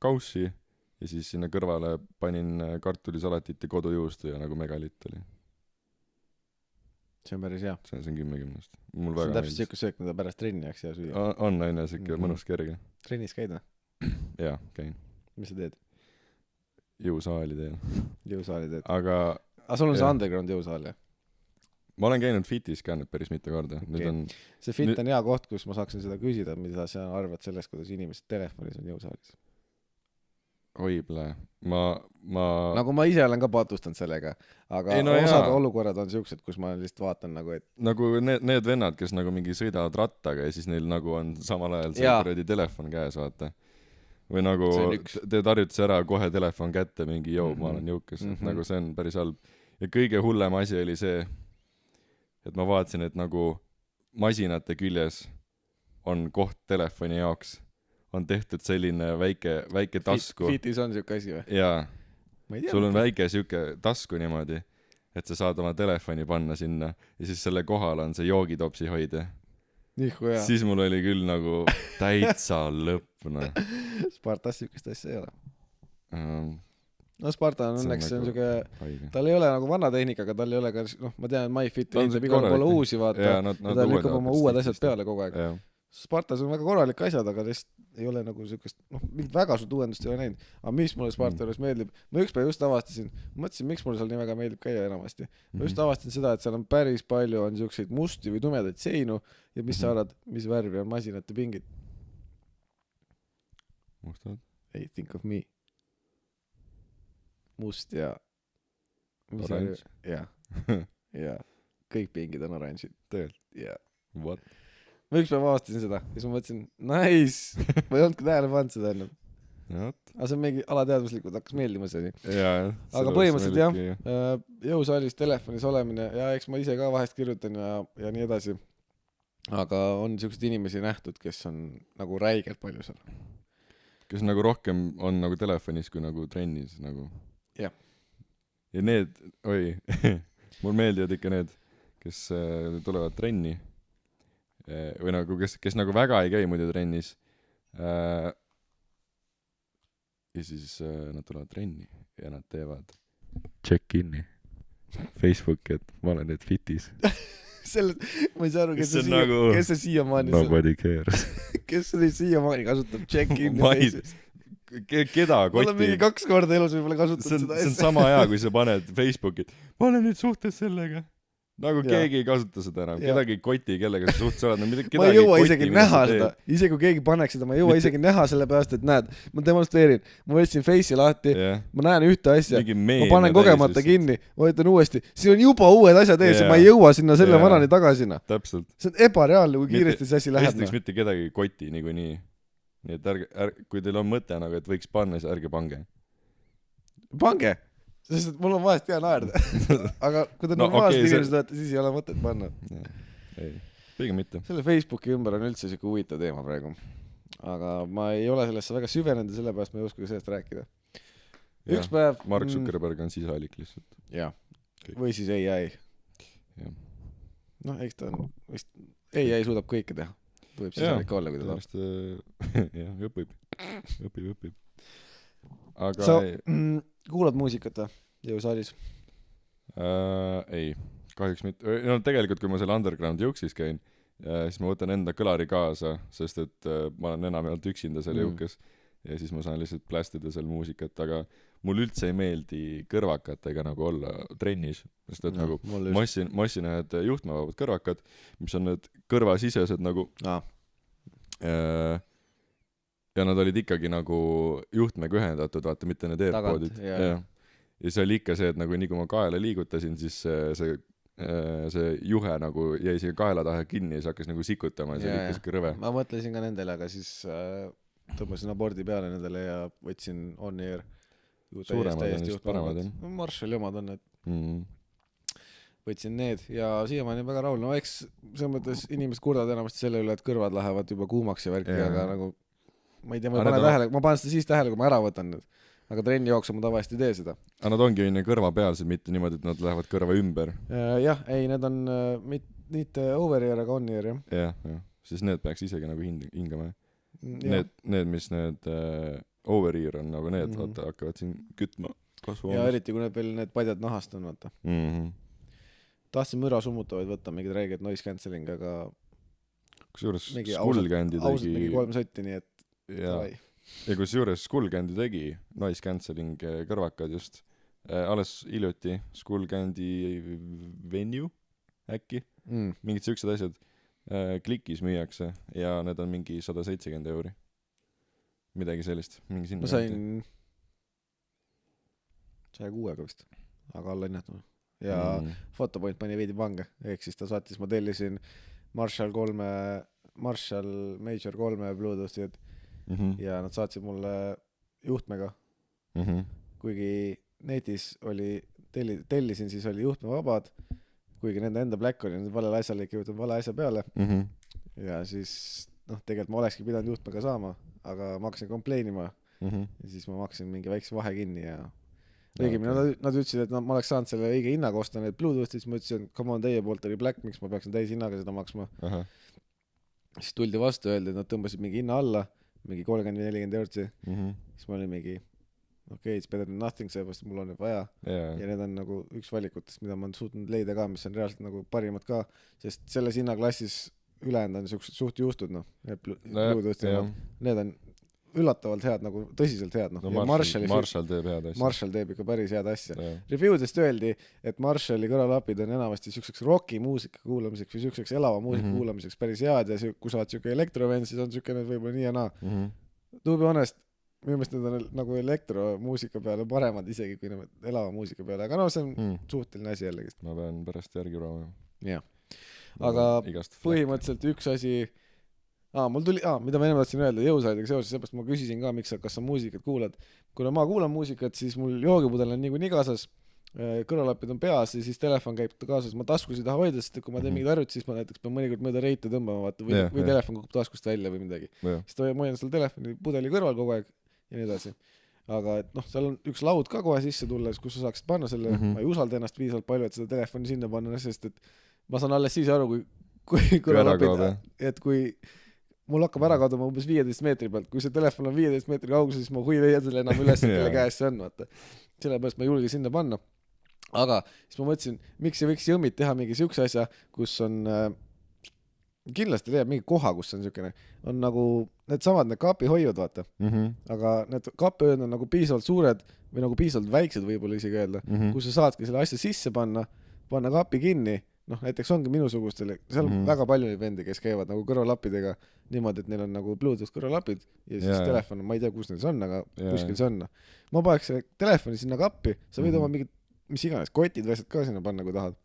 kaussi ja siis sinna kõrvale panin kartulisalatit ja kodujuustu ja nagu megalitt oli. see on päris hea. see on 10/10. Mul see väga on täpselt siuke söök, mida pärast trenni jääks hea süüa. on aina siuke mõnus kerge. Trennis käid või? jaa, käin. mis sa teed? Jõusaali teen. Jõusaali teed? aga sul on see underground jõusaal, jah? ma olen käinud Fitis ka nüüd päris mitu korda. Nüüd on see Fit on hea koht, kus ma saaksin seda küsida, mida sa arvad sellest, kuidas inimesed telefonis on jõusaalis. oi plee, ma nagu ma ise olen ka patustanud sellega, aga ei, no osad olukorrad on siuksed, kus ma lihtsalt vaatan nagu, et nagu need vennad, kes nagu mingi sõidavad rattaga ja siis neil nagu on samal ajal see kuradi telefon käes, vaata. või nagu teed harjutuse ära, kohe telefon kätte, mingi joo, ma olen jõukas. Nagu see on päris halb. Ja kõige hullem asi oli see, et ma vaatasin, et nagu masinate küljes on koht telefoni jaoks. On tehtud selline väike tasku. Fitis on siuke asi või? Jaa. Sul on väike siuke tasku niimoodi, et sa saad oma telefoni panna sinna ja siis selle kohal on see joogitopsi hoidja. Siis mul oli küll nagu täitsa lõppne. Spartas siukest asja ei ole. No Sparta on õnneks see on siuke, tal ei ole nagu vana tehnika, aga tal ei ole ka, ma tean, et MyFit ehitab igal poole uusi, vaata. Ja ta lükkab oma uued asjad peale kogu aeg. Spartas on väga korralik asjad, aga lihtsalt ei ole nagu siukest, mingit väga suurt uuendust ei ole näinud. Aga mis mulle Sparta juures meeldib, ma ükspäev just avastasin, mõtlesin, miks mulle seal nii väga meeldib käia enamasti. Ma just avastasin seda, et seal on päris palju on siukseid musti või tumedaid seinu ja mis sa arvad, mis värvi on masinate pingid? Mustad? Hey, think of me. Must ja oranž. Ja kõik pingid on oranžid. Tegelikult? Ja. What? Ma ükspäev avastasin seda ja siis ma mõtlesin, nice, ma ei olnudki tähele pannud seda enne. Aga see on mingi alateadvuslikult hakkas meeldima see. Aga põhimõtteliselt jah, jõusaalis telefonis olemine ja eks ma ise ka vahest kirjutan ja nii edasi. Aga on siuksed inimesi nähtud, kes on nagu räigelt palju seal. Kes nagu rohkem on nagu telefonis kui nagu trennis nagu. Jah. Ja need, mul meeldivad ikka need, kes tulevad trenni või nagu kes nagu väga ei käi muidu trennis ja siis nad tulevad trenni ja nad teevad check-in'i Facebooki, et ma olen nüüd Fitis. Ma ei saa aru, kes see siiamaani nobody cares. Kes see siiamaani kasutab check-in'i Facebookis? Keda kotti? Ma olen mingi 2 korda elus võib-olla kasutanud seda. See on sama hea, kui sa paned Facebooki, ma olen nüüd suhtes sellega. Nagu keegi ei kasuta seda enam, kedagi ei koti, kellega sa suhtes oled. Ma ei jõua isegi näha seda, isegi kui keegi paneks seda, ma ei jõua isegi näha selle pärast, et näed, ma demonstreerin, ma võtsin Face'i lahti, ma näen ühte asja, ma panen kogemata kinni, ma võtan uuesti, siin on juba uued asjad ees ja ma ei jõua sinna selle vanani tagasina. Täpselt. See on ebareaalne, kui kiiresti see asi läheb. Esiteks mitte kedagi ei koti niikuinii. Nii et kui teil on mõte, et võiks panna, siis ärge pange. Pange? Sest mul on vahest hea naerda. Aga kui te normaalselt inimesed olete, siis ei ole mõtet panna. Ei, pigem mitte. Selle Facebooki ümber on üldse siuke huvitav teema praegu. Aga ma ei ole sellesse väga süvenenud ja sellepärast ma ei oska sellest rääkida. Üks päev... Mark Zuckerberg on sisalik lihtsalt. Jah. Või siis AI. Noh, eks ta on... AI suudab kõike teha. Võib sisalik olla, kui ta tahab. Jah, õpib. Aga sa kuulad muusikat või jõusaalis? Ei, kahjuks mitte. No tegelikult, kui ma seal underground jõuksis käin, siis ma võtan enda kõlari kaasa, sest et ma olen enamjaolt üksinda seal jõukas ja siis ma saan lihtsalt plästida seal muusikat, aga mul üldse ei meeldi kõrvakatega nagu olla trennis, sest et nagu massi need juhtmevabad kõrvakad, mis on need kõrvasisesed nagu ja nad olid ikkagi nagu juhtmega ühendatud, vaata, mitte need AirPodid. Ja see oli ikka see, et nagu nii kui ma kaela liigutasin, siis see juhe nagu jäi siia kaela taha kinni ja see hakkas nagu sikutama ja see oli ikka siuke rõve. Ma mõtlesin ka nendele, aga siis tõmbasin abordi peale nendele ja võtsin on air. Suuremad on vist paremad, jah? Marshalli omad on need. Võtsin need ja siiamaani väga rahul. No eks selles mõttes inimesed kurdavad enamasti selle üle, et kõrvad lähevad juba kuumaks ja värki, aga nagu ma ei tea, ma panen seda siis tähele, kui ma ära võtan nüüd. Aga trenni jooksu ma tavaliselt ei tee seda. Aga nad ongi kõrva pealsed, mitte niimoodi, et nad lähevad kõrva ümber. Jah, ei, need on mitte over-ear, aga on-ear, jah. Jah. Siis need peaks isegi nagu hingama. Need, mis need over-ear on, nagu need hakkavad siin kütma kasvu. Ja eriti, kui need veel need padjad nahast on, vaata. tahtsin müra summutavaid võtta, mingid räiged noise cancelling, aga kusjuures mingi Skullcandi ausalt tegi mingi 3 sotti, nii et ja kusjuures Skullcandi tegi noise cancelling kõrvakad just alles hiljuti. Skullcandi Venue äkki mingid siuksed asjad klikis müüakse ja need on mingi 170 €, midagi sellist, mingi sinna. ma sain 106 vist, aga alla hinnatuna ja Photopoint pani veidi pange, ehk siis ta saatis, ma tellisin Marshall Major 3 Bluetoothi ja nad saatsid mulle juhtmega, kuigi netis oli tellisin, siis oli juhtme vabad, kuigi nende enda Black oli valel asjal kirjutanud vale asja peale ja siis tegelikult ma olekski pidanud juhtmega saama, aga ma hakkasin kompleinima ja siis ma maksin mingi väikse vahe kinni ja õigemini nad ütlesid, et ma oleks saanud selle õige hinnaga osta need Bluetoothi, siis ma ütlesin, et come on, teie poolt oli Black, miks ma peaksin täis hinnaga seda maksma. Siis tuldi vastu, öeldi, et nad tõmbasid mingi hinna alla, mingi 30-40 €. Siis ma olin mingi it's better than nothing, seepärast mul on vaja ja need on nagu üks valikutest, mida ma olen suutnud leida ka, mis on reaalselt nagu parimad ka, sest selles hinnaklassis ülejäänud on suht juustud, Bluetoothi, need on üllatavalt head, nagu tõsiselt head, ja Marshall teeb head asja. Marshall teeb ikka päris head asja. Reviewdest öeldi, et Marshalli kõrvalapid on enamasti siukseks rocki muusika kuulamiseks või siukseks elava muusika kuulamiseks päris head ja kui sa oled siuke elektrovend, siis on siuke need võib-olla nii ja naa. To be honest, minu meelest need on nagu elektromuusika peale paremad isegi kui elava muusika peale, aga see on suhteline asi jällegi. Ma pean pärast järgi proovima. Jah. Aga põhimõtteliselt üks asi mul tuli, mida ma ennem tahtsin öelda jõusaaliga seoses, seepärast ma küsisin ka, kas sa muusikat kuulad. Kuna ma kuulan muusikat, siis mul joogipudel on nii kaasas, kõrvalapid on peas ja siis telefon käib kaasas, ma taskusid taha hoida, sest kui ma teen mingid arvuti, siis ma näiteks pean mõnikord mööda reite tõmbama vaata, või telefon kukub taskust välja või midagi. Siis ta hoian selle telefoni pudeli kõrval kogu aeg ja nii edasi. Aga et seal on üks laud ka kohe sisse tulla, kus sa saaksid panna selle, ma ei usalda ennast piisavalt palju, et seda telefoni sinna panna, sest et ma saan alles siis aru, kui kõrvalapid, et kui mul hakkab ära kaduma umbes 15 meetri pealt, kui see telefon on 15 meetri kaugus, siis ma leian selle enam üles, kelle käes see on, vaata. Sellepärast ma ei julge sinna panna. Aga siis ma mõtlesin, miks ei võiks jõmmid teha mingi siukse asja, kus on kindlasti leiab mingi koha, kus on siukene, on nagu need samad, need kapihoiud, vaata. Aga need kapihoiud on nagu piisavalt suured või nagu piisavalt väiksed võib-olla isegi öelda, kus sa saadki selle asja sisse panna kapi kinni. Näiteks ongi minusugustele, seal on väga palju neid vendi, kes käivad nagu kõrvalapidega niimoodi, et neil on nagu Bluetooth kõrvalapid ja siis telefon, ma ei tea, kus neil see on, aga kuskil see on. Ma paneks selle telefoni sinna kappi, sa võid oma mingid, mis iganes, kotid või asjad ka sinna panna, kui tahad.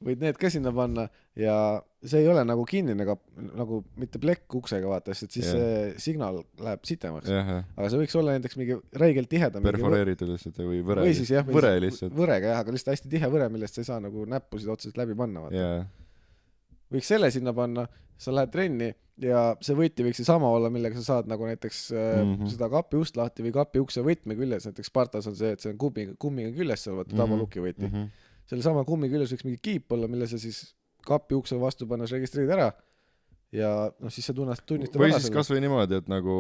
Võid need ka sinna panna ja see ei ole nagu kinnine kapp, nagu mitte plekk uksega vaata, sest siis see signaal läheb sitemaks. Aga see võiks olla näiteks mingi räigelt tiheda. Perforeeritud lihtsalt või võre lihtsalt. Võrega jah, aga lihtsalt hästi tihe võre, millest sa ei saa nagu näppusid otseselt läbi panna. Võiks selle sinna panna, sa lähed trenni ja see võti võiks sama olla, millega sa saad nagu näiteks seda kapi ust lahti või kapi ukse võtme küljes. Näiteks Spartas on see, et see on kummiga küljes seal vaata tabaluki võti. Selle sama kummi küljes võiks mingi kiip olla, mille sa siis kapi ukse vastu pannes registreerid ära ja siis sa tunnistab või siis kas või niimoodi, et nagu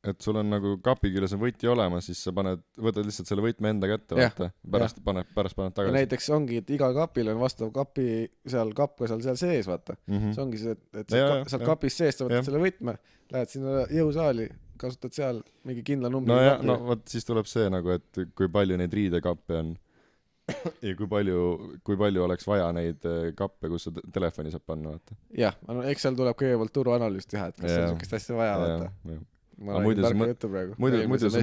et sul on nagu kapi küljes on võti olemas, siis sa võtad lihtsalt selle võtme enda kätte vaata, pärast paned tagasi. Näiteks ongi, et igal kapil on vastav kapi seal kapp ka seal sees vaata. See ongi see, et seal kapis sees sa võtad selle võtme, lähed sinna jõusaali, kasutad seal mingi kindla numbri. No võt siis tuleb see nagu, et kui palju neid riidekappe on ja kui palju oleks vaja neid kappe, kus sa telefoni saab panna, vaata. Jah, eks seal tuleb kõigepealt turuanalüüs teha, et kas on niisugust asja vaja, vaata. Muidu see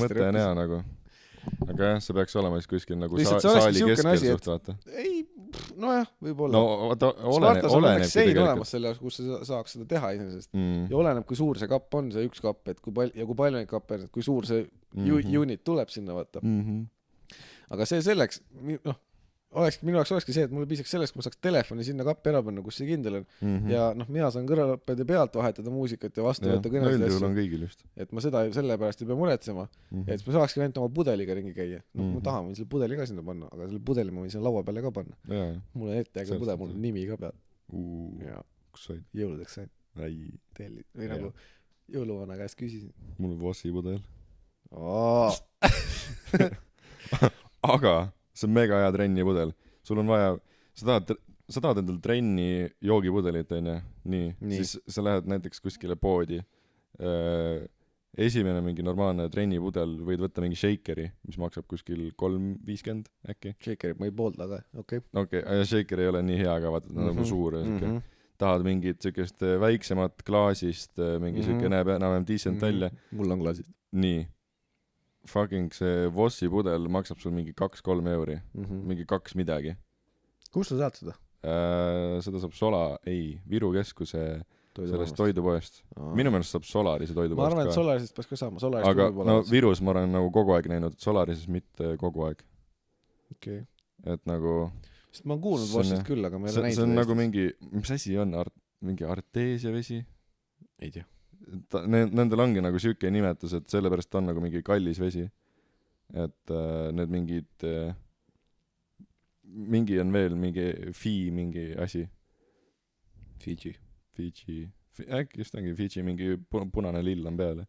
mõte on hea nagu. Aga jah, see peaks olema siis kuskil nagu saali keskel suht, vaata. Ei, nojah, võib-olla. Spartas on õnneks sein olemas selle, kus sa saaks seda teha isesest. Ja oleneb, kui suur see kapp on, see üks kapp, et kui palju neid kappe on, kui suur see unit tuleb sinna, vaata. Aga see selleks, minu jaoks olekski see, et mulle piisaks sellest, kui ma saaks telefoni sinna kappi ära panna, kus see kindel on. Ja mina saan kõrvalapede pealt vahetada muusikat ja vastu võtta kõnesid asju. Et ma seda sellepärast ei pea muretsema. Et ma saakski ainult oma pudeliga ringi käia. Ma tahan võin selle pudeli ka sinna panna, aga selle pudeli ma võin sinna laua peale ka panna. Mul on ette äge pudel, mul on nimi ka peal. Kus said? Jõuludeks sain. Või nagu jõuluvana käest küsisin. Mul on Vossi pudel. Aga see on mega hea trenni pudel, sul on vaja, sa tahad endal trenni joogipudelit, onju, nii, siis sa lähed näiteks kuskile poodi, esimene mingi normaalne trennipudel, võid võtta mingi shakeri, mis maksab kuskil 3.50 äkki. Shakerit ma ei poolda, aga okei. Ja shaker ei ole nii hea, aga vaata, nagu suur ja siuke. Tahad mingit siukest väiksemat klaasist, mingi siuke näeb enam decent välja. Mul on klaasist. Nii. Fucking see Vossi pudel maksab sul mingi 2-3 euri. Mingi 2 midagi. Kus sa saad seda? Seda saab Viru keskuse sellest toidupoest. Minu meelest saab Solarise toidupoest ka. Ma arvan, et Solarisest peaks ka saama. Aga no Virus ma olen nagu kogu aeg näinud, Solarises mitte kogu aeg. Okay. Et nagu... Sest ma olen kuulnud Vossist küll, aga ma ei ole näinud. See on nagu mingi... Mis asi on? Mingi Arteesia vesi? Ei tea. Nendel ongi nagu siuke nimetus, et sellepärast on nagu mingi kallis vesi. Et need mingid... Mingi on veel mingi asi. Fiji. Äkki just ongi Fiji, mingi punane lill on peale.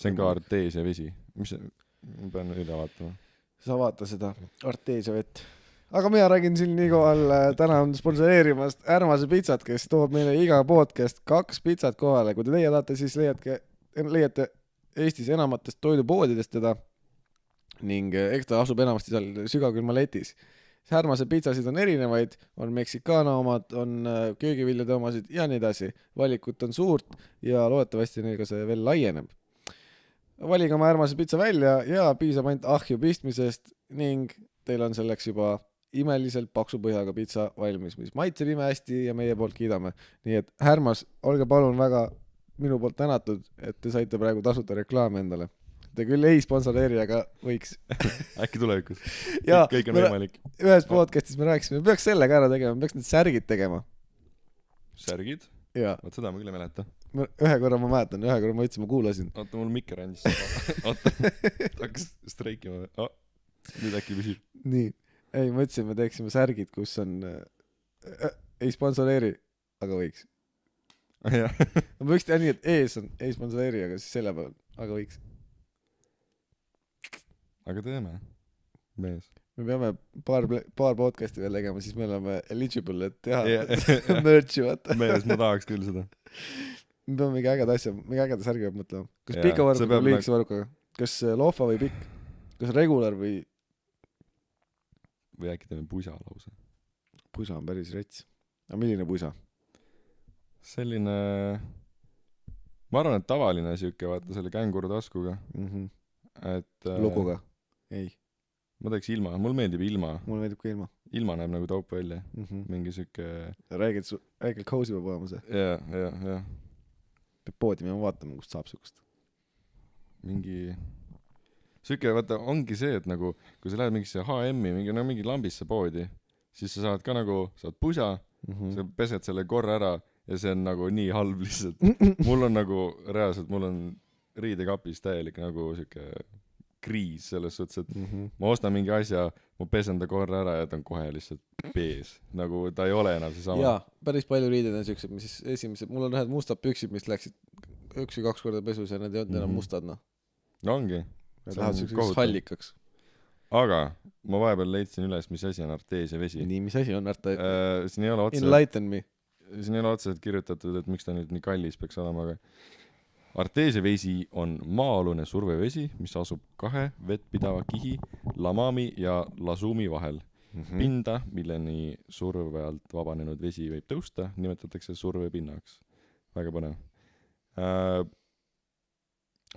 See on ka Arteesia vesi. Mis see? Ma pean üle vaatama. Sa vaata seda Arteesia vett. Aga mina räägin siin niikohal, täna on sponsoreerimast Ärmase pitsat, kes toob meile iga podcast 2 pitsat kohale. Kui te leiate, siis leiate Eestis enamatest toidupoodidest teda ning eks ta asub enamasti seal sügavkülmaletis. Ärmase pitsasid on erinevaid, on Mexicana omad, on köögiviljade omasid ja nii edasi. Valikut on suurt ja loodetavasti neil ka see veel laieneb. Valige oma Ärmase pitsa välja ja piisab ainult ahju pistmisest ning teil on selleks juba imeliselt paksu põhjaga pitsa valmis, mis maitseb ime hästi ja meie poolt kiidame. Nii et Ärmas, olge palun väga minu poolt tänatud, et te saite praegu tasuta reklaame endale. Te küll ei sponsoreeri, aga võiks. Äkki tulevikus. Ja, kõik on võimalik. Ühes podcastis me rääkisime, me peaks sellega ära tegema, me peaks need särgid tegema. Särgid? Jaa. Oot, seda ma küll ei mäleta. Ühe korra ma mäletan, ühe korra ma ütlesin, ma kuulasin. Oota, mul mikker andis. Oota, hakkas streikima. Nüüd äkki püsib. Nii. Ei, ma ütlesin, me teeksime särgid, kus on... ei sponsoreeri, aga võiks. Ma võiks teha nii, et ees on ei sponsoreeri, aga siis selle peal, aga võiks. Aga teeme, mees. Me peame paar podcasti veel tegema, siis me oleme eligible, et teha merch'i, vaata. Mees, ma tahaks küll seda. Me peame mingi ägeda asja, mingi ägeda särgi peab mõtlema. Kas pika varrukaga või lühikese varrukaga? Kas loofa või pikk? Kas regular või... Või äkki teeme pusa lause? Pusa on päris rets. Aga milline pusa? Selline... Ma arvan, et tavaline siuke, vaata selle känguru taskuga. Et, luguga? Ei. Ma teeks ilma, mul meeldib ilma. Mul meeldib ka ilma. Ilma näeb nagu taup välja. Mingi siuke... Räägid cozy peab olema see? Ja. Peab poodi, me vaatame, kust saab sukust. Mingi... Siuke, vaata, ongi see, et nagu, kui sa lähed mingisse H&M-i, mingi lambisse poodi, siis sa saad ka nagu, saad pusa, sa pesed selle korra ära ja see on nagu nii halb lihtsalt. Mul on nagu, reaalselt, mul on riidekapis täielik nagu siuke kriis selles suhtes, et ma ostan mingi asja, ma pesen ta korra ära ja ta on kohe lihtsalt pees. Nagu ta ei ole enam see sama. Jaa, päris palju riided on siuksed, mis esimesed, mul on ühed mustad püksid, mis läksid 1 või 2 korda pesus ja need ei olnud enam mustad, noh. No ongi. Need lähevad siukseks hallikaks. Aga ma vahepeal leidsin üles, mis asi on Arteesia vesi. Nii, mis asi on siin ei ole Enlighten me. Siin ei ole otseselt kirjutatud, et miks ta nüüd nii kallis peaks olema, aga Arteesia vesi on maa-alune survevesi, mis asub 2 vettpidava kihi, lamami ja lasumi vahel. Pinda, milleni surve alt vabanenud vesi võib tõusta, nimetatakse survepinnaks. Väga põnev.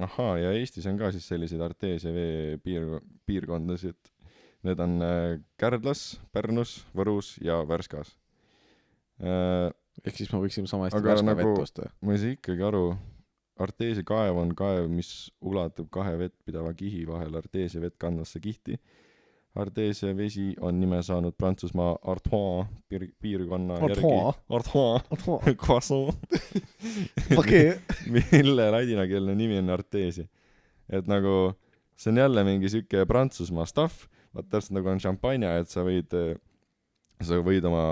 Ahaa, ja Eestis on ka siis selliseid Arteesia vee piirkondasid. Need on Kärdlas, Pärnus, Võrus ja Värskas. Ehk siis ma võiksime sama hästi Värska nagu, vett osta. Ma ei saa ikkagi aru. Arteesia kaev on kaev, mis ulatub 2 vettpidava kihi vahel Arteesia vett kandvasse kihti. Arteesia vesi on nime saanud Prantsusmaa Artois piirkonna järgi. Artois. Croissant. Mille ladinakeelne nimi on Arteesia. Et nagu, see on jälle mingi siuke Prantsusmaa stuff. Vaat täpselt nagu on champagne, et sa võid oma,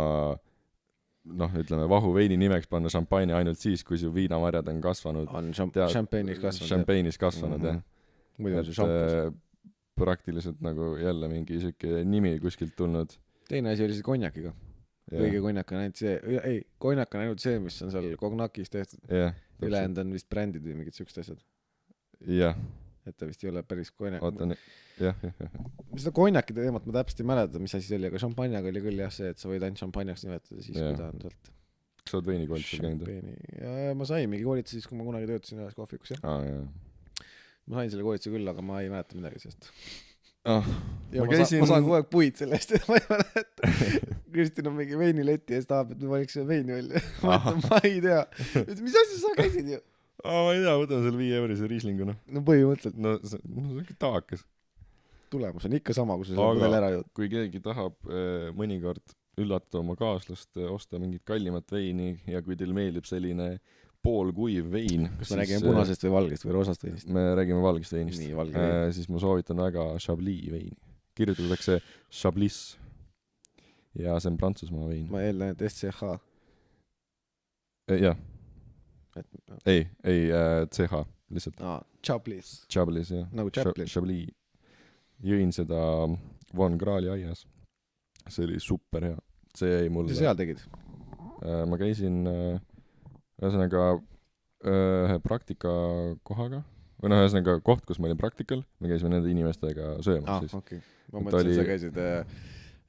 noh, ütleme, vahuveini nimeks panna champagne ainult siis, kui su viinamarjad on kasvanud. On champagne'is kasvanud, jah. Muidu on see šampus. Praktiliselt nagu jälle mingi siuke nimi kuskilt tulnud. teine asi oli see konjakiga. Õige konjak on ainult see, ei, konjak on ainult see, mis on seal kognakis tehtud. Ülejäänud on vist brändid või mingid siuksed asjad. jah. Et ta vist ei ole päris konjak. oota, jah. Seda konjaki teemat ma täpselt ei mäleta, mis asi see oli, aga šampanjaga oli küll jah see, et sa võid ainult šampanjaks nimetada siis, kui ta on sealt. Kas sa oled veinikoolitusel käinud? Ja ma sain mingi koolituse siis, kui ma kunagi töötasin ühes kohvikus, jah. Ma sain selle koolituse küll, aga ma ei mäleta midagi sellest. Ja ma saan kogu aeg puid selle eest, et ma ei mäleta. Kristin on mingi veinileti eest tahab, et me valiks selle veini välja. Ma ei tea. Mis asja sa käisid ju? Ma ei tea, võtame selle 5 eurise riislingu, noh. No põhimõtteliselt. No see on ikka tavakas. Tulemus on ikka sama, kui sa selle veel ära jõud. Kui keegi tahab mõnikord üllatada oma kaaslast, osta mingit kallimat veini ja kui teil meeldib selline poolkuiv vein. Kas me räägime punasest või valgest või roosast veinist? Me räägime valgest veinist. Nii, valge vein. Siis ma soovitan väga Chablis veini. Kirjutatakse Chablis. Ja see on Prantsusmaa vein. Ma eeldan, et SCH. Jah. Ei, CH lihtsalt. Chablis. Chablis, jah. Nagu Chaplin. Chablis. Jõin seda Von Graali aias. See oli super hea. See jäi mulle. Mis seal tegid? Ma käisin ühesõnaga ühe praktika kohaga või noh, ühesõnaga koht, kus ma olin praktikal, me käisime nende inimestega söömas siis. Okay. Ma mõtlesin, et sa käisid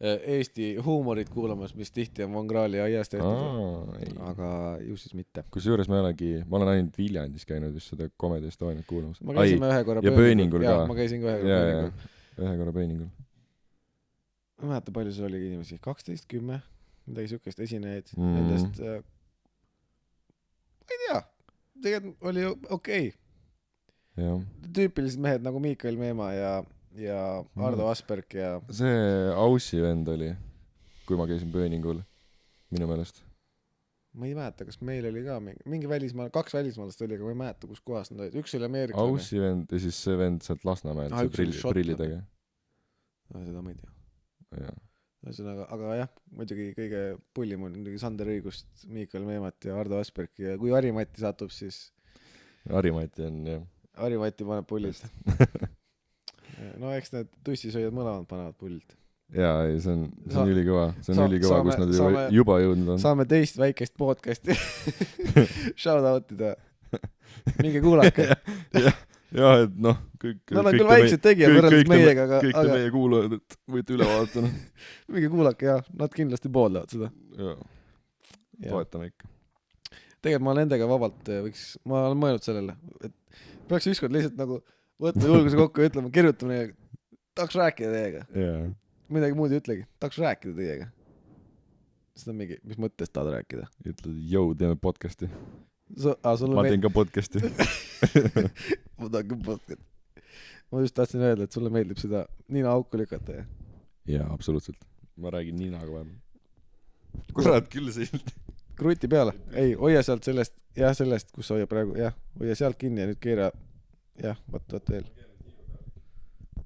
Eesti huumorit kuulamas, mis tihti on Von Graali aias tehtud, aga ju siis mitte. Kusjuures ma olen ainult Viljandis käinud just seda Comedy Estoniat kuulamas. Ma käisime ühe korra Pööningul ka. Ma käisin ka ühe korra Pööningul. Ma ei mäleta, palju seal oligi inimesi, 12, 10, midagi siukest esinejaid nendest. Ma ei tea, tegelikult oli okei. Tüüpilised mehed nagu Miikael Meemaa ja Ardo Asperg ja see Aussi vend oli, kui ma käisin Pööningul minu meelest. Ma ei mäleta, kas meil oli ka mingi välismaal, 2 välismaalast oli, aga ma ei mäleta, kus kohas nad olid. Üks oli ameeriklane. Aussi vend ja siis see vend sealt Lasnamäelt, see prillidega. Seda ma ei tea. Aga jah, muidugi kõige pullim on muidugi Sander Õigust, Miikael Meemat ja Ardo Asperg ja kui Harimati satub, siis Harimati on, jah. Harimati paneb pullilt. No eks need tussisööjad mõlemad panevad pullilt. Jaa, ei, see on ülikõva. See on ülikõva, kus nad juba jõudnud on. Saame teist väikest podcasti shoutoutida. Minge kuulake. Jah, et noh, kõik nad on küll väiksed tegijad võrreldes meiega, aga kõik te meie kuulajad, et võite üle vaadata. Minge kuulake, jah, nad kindlasti pooldavad seda. Toetame ikka. Tegelikult ma nendega vabalt ma olen mõelnud sellele, et peaks ükskord lihtsalt nagu võtma julguse kokku ja ütlema, kirjutama neiega, tahaks rääkida teiega. Midagi muud ei ütlegi, tahaks rääkida teiega. Seda mingi, mis mõttest tahad rääkida? Ütled, jõu, teeme podcasti. Ma teen ka podcasti. Ma tahan ka podcasti. Ma just tahtsin öelda, et sulle meeldib seda nina auku lükata, jah? Jaa, absoluutselt. Ma räägin ninaga vahepeal. Kurat, küll silt. Kruti peale. Ei, hoia sealt sellest, jah, sellest, kus sa hoia praegu, jah, hoia sealt kinni ja nüüd keera, jah, võt veel.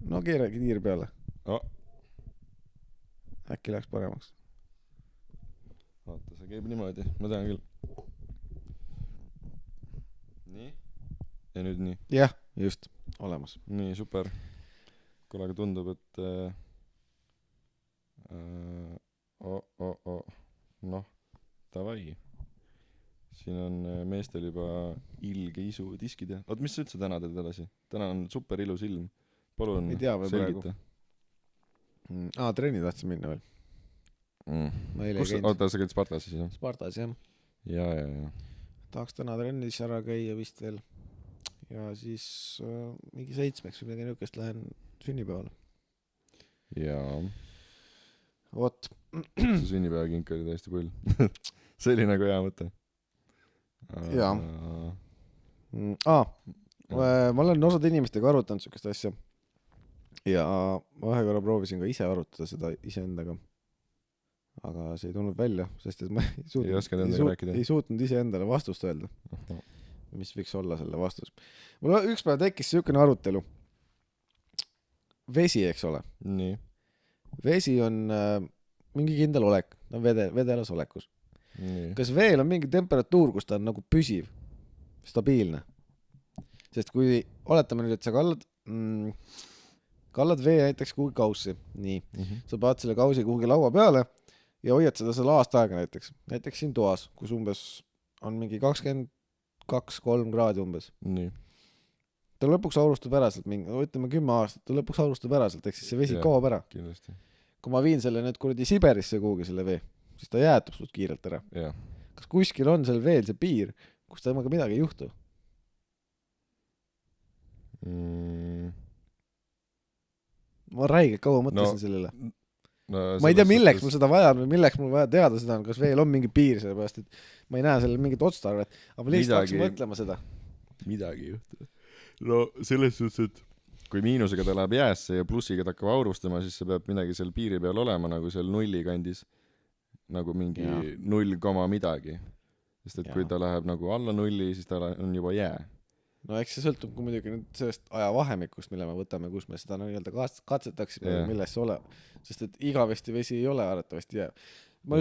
No keeragi tiir peale. Äkki läheks paremaks. Vaata, see käib niimoodi, ma tean küll. Nii. Ja nüüd nii. Jah, just, olemas. Nii, super. Kuule, aga tundub, et noh, davai. Siin on meestel juba ilge isu diskid ja... Oot, mis sa üldse täna teed edasi? Täna on super ilus ilm. Palun selgita. Trenni tahtsin minna veel. Oota, sa käid Spartas siis, jah? Spartas, jah. Ja. Tahaks täna trennis ära käia vist veel. Ja siis mingi 7 või midagi niukest lähen sünnipäevale. Jaa. Vot. See sünnipäevakink oli täiesti pull. See oli nagu hea mõte. Jaa. Ma olen osad inimestega arutanud sükest asja. Ja ma ühe korra proovisin ka ise arutada seda iseendaga. Aga see ei tulnud välja, sest et ma ei suutnud iseendale vastust öelda. Mis võiks olla selle vastus. Mul üks päev tekkis siukene arutelu. Vesi, eks ole. Nii. Vesi on mingi kindel olek. Ta on vedelas olekus. Nii. Kas veel on mingi temperatuur, kus ta on nagu püsiv, stabiilne? Sest kui oletame nüüd, et sa kallad vee näiteks kuhugi kaussi, nii, sa paned selle kausi kuhugi laua peale ja hoiad seda seal aasta aega näiteks siin toas, kus umbes on mingi 22-3 kraadi umbes. Nii. Ta lõpuks aurustub ära sealt ütleme 10 aastat, ta lõpuks aurustub ära sealt, ehk siis see vesi kaob ära. Kindlasti. Kui ma viin selle nüüd kuradi Siberisse kuhugi selle vee, siis ta jäätub suht kiirelt ära. Ja. Kas kuskil on seal veel see piir, kus temaga midagi ei juhtu? Ma räigelt kaua mõtlesin sellele. Ma ei tea, milleks mul seda vaja on või milleks mul vaja teada seda on, kas veel on mingi piir, sellepärast et ma ei näe sellele mingit otstarvet, aga ma lihtsalt hakkasin mõtlema seda. Midagi juhtu. No selles suhtes, et kui miinusega ta läheb jäässe ja plussiga ta hakkab aurustama, siis see peab midagi seal piiri peal olema, nagu seal nulli kandis, nagu mingi 0, midagi. Sest et kui ta läheb nagu alla nulli, siis ta on juba jää. No eks see sõltub kui muidugi nüüd sellest ajavahemikust, mille me võtame, kus me seda nii-öelda katsetaksime, milles see ole. Sest et igavesti vesi ei ole arvatavasti jää. Ma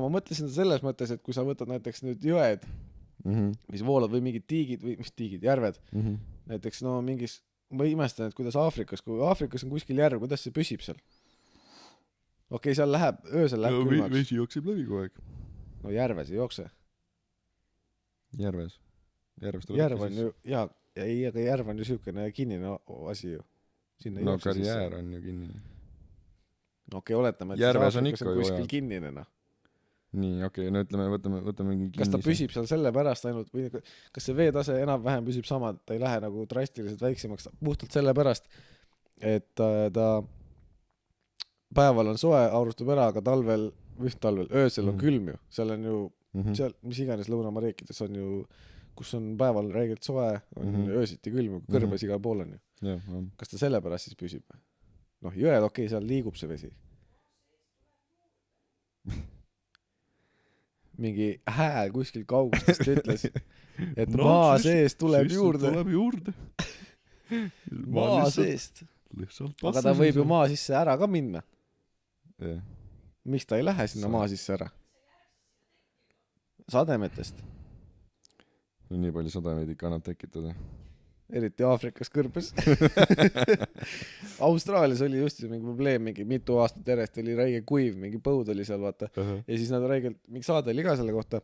mõtlesin selles mõttes, et kui sa võtad näiteks nüüd jõed, mis voolad või mingid tiigid või mis tiigid, järved, näiteks no mingis, ma imestan, et kuidas Aafrikas, kui Aafrikas on kuskil järv, kuidas see püsib seal? Okei, seal läheb, öösel läheb külmaks. Vesi jookseb läbi kogu aeg. No järves ei jookse. Järves on ju, aga järv on ju siukene kinnine asi ju. No karjäär on ju kinnine. Okei, oletame, et järves on kuskil kinnine, noh. Nii, okei, no ütleme, võtame mingi kinnise. Kas ta püsib seal sellepärast ainult, või kas see veetase enam-vähem püsib sama, ta ei lähe nagu drastiliselt väiksemaks, puhtalt sellepärast, et ta päeval on soe, aurustub ära, aga öösel on külm ju, seal on ju, seal, mis iganes Lõunamaa riikides on ju, kus on päeval räigelt soe, on öösiti külm, kõrbes igal pool on ju. Kas ta sellepärast siis püsib? Noh, jõed, okei, seal liigub see vesi. Mingi hääl kuskil kaugustest ütles, et maa seest tuleb juurde. Maa seest. Aga ta võib ju maa sisse ära ka minna. Miks ta ei lähe sinna maa sisse ära? Sademetest. Nii palju sademeid ikka annab tekitada. Eriti Aafrikas kõrbes. Austraalias oli just mingi probleem, mingi mitu aastat järjest oli räige kuiv, mingi põud oli seal, vaata. Ja siis nad räigelt, mingi saade oli ka selle kohta.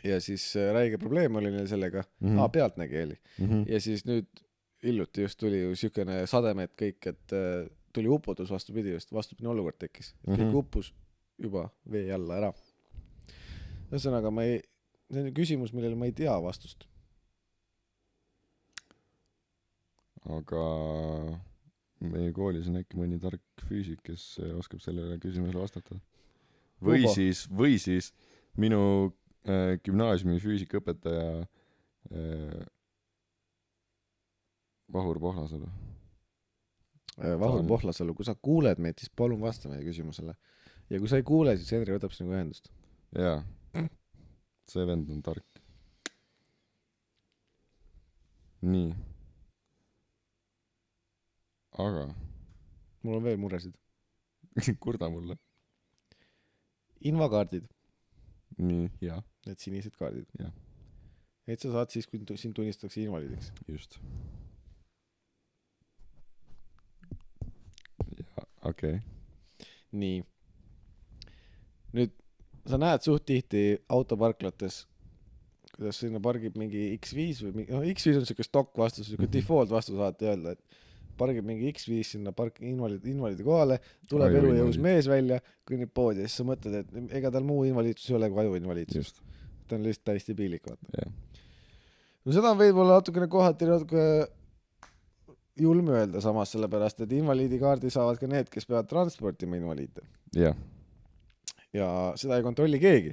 Ja siis räige probleem oli neil sellega. Pealtnägi oli. Ja siis nüüd hiljuti just tuli ju siukene sademed kõik, et tuli uputus vastupidi olukord tekkis. Kõik uppus juba vee alla ära. Ühesõnaga, see on küsimus, millele ma ei tea vastust. Aga meie koolis on äkki mõni tark füüsik, kes oskab sellele küsimusele vastata. Või siis minu gümnaasiumi füüsikaõpetaja Vahur Pohlasalu. Vahur Pohlasalu, kui sa kuuled meid, siis palun vasta meie küsimusele. Ja kui sa ei kuule, siis Henri võtab sinuga ühendust. Jaa, see vend on tark. Nii. Aga mul on veel muresid. Kurda mulle. Invakaardid. Nii, jaa. Need sinised kaardid. Jaa. Et sa saad siis, kui sind tunnistatakse invaliidiks. Just. Jaa, okei. Nii. Nüüd, sa näed suht tihti autoparklates, kuidas sinna pargib mingi X5 või mingi, X5 on siuke stock vastus, siuke default vastus saate öelda, et pargib mingi X5 sinna invaliidi kohale, tuleb elujõus mees välja, kõnnib poodi ja siis sa mõtled, et ega tal muu invaliidsus ei ole kui ajuinvaliidsus. Ta on lihtsalt täiesti piilik, vaata. Yeah. No seda on võib-olla natukene kohati natuke julm öelda samas, sellepärast, et invaliidikaardi saavad ka need, kes peavad transportima invaliite. Yeah. Ja seda ei kontrolli keegi,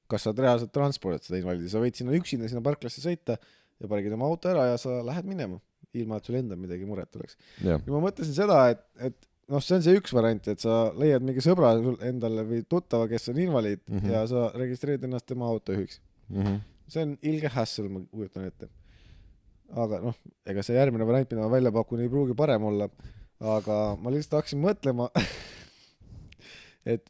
kas sa reaalselt transpordid seda invaliidi. Sa võid sinna parklasse sõita ja pargid oma auto ära ja sa lähed minema. Ilma, et sul enda midagi muret oleks. Ja ma mõtlesin seda, et see on see üks variant, et sa leiad mingi sõbra endale või tuttava, kes on invaliid ja sa registreerid ennast tema autojuhiks. See on ilge hassel, ma kujutan ette. Aga ega see järgmine variant, mida ma välja pakun, ei pruugi parem olla, aga ma lihtsalt hakkasin mõtlema, et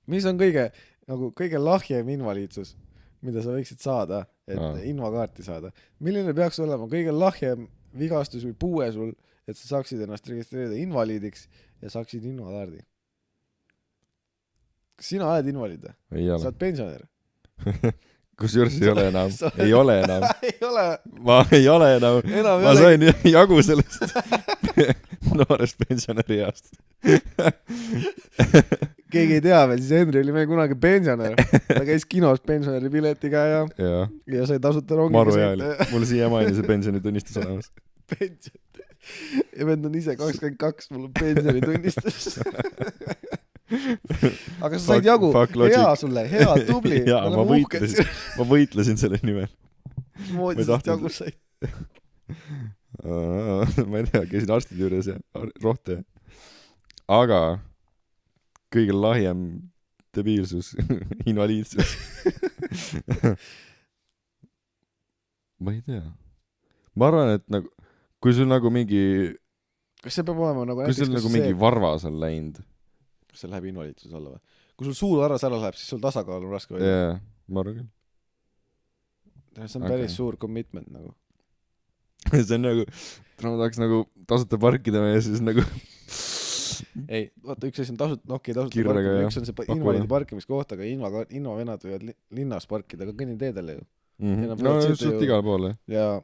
mis on kõige lahjem invaliidsus, mida sa võiksid saada, et invakaarti saada. Milline peaks olema kõige lahjem vigastus või puue sul, et sa saaksid ennast registreerida invaliidiks ja saaksid invakaardi. Kas sina oled invaliid või? Ei Sa ole. oled pensionär? Kusjuures ei ole enam. Ei ole enam. Ei ole. Ma ei ole enam. Ma sain jagu sellest noorest pensionäri east. Keegi ei tea veel, siis Henri oli meil kunagi pensionär. Ta käis kinos pensionäri piletiga ja sai tasuta rongiga Maru hea. Mul siiamaani see pensionitunnistus olemas. Pension. Ja vend on ise 22, mul on pensionitunnistus. Aga sa said jagu. Hea sulle, hea, tubli. Jaa, ma võitlesin selle nimel. Moodi sest jagu said. Ma ei tea, käisin arstide juures ja rohte. Aga kõige lahjem debiilsus, invaliidsus. Ma ei tea. Ma arvan, et nagu, kui sul nagu mingi... Kas see peab olema nagu... Kui sul nagu mingi varvas on läinud. Kas see läheb invaliidsus alla või? Kui sul suur varvas ära läheb, siis sul tasakaal on raske. Jaa, ma arvan küll. See on päris suur commitment nagu. See on nagu, ma tahaks nagu tasuta parkida ja siis nagu... Ei, vaata, üks asi on tasuta Kirvega, parkida, üks on see invaliidi parkimiskoht, aga invavennad võivad linnas parkida, aga kõnniteedele ju. No just igal poole. Ja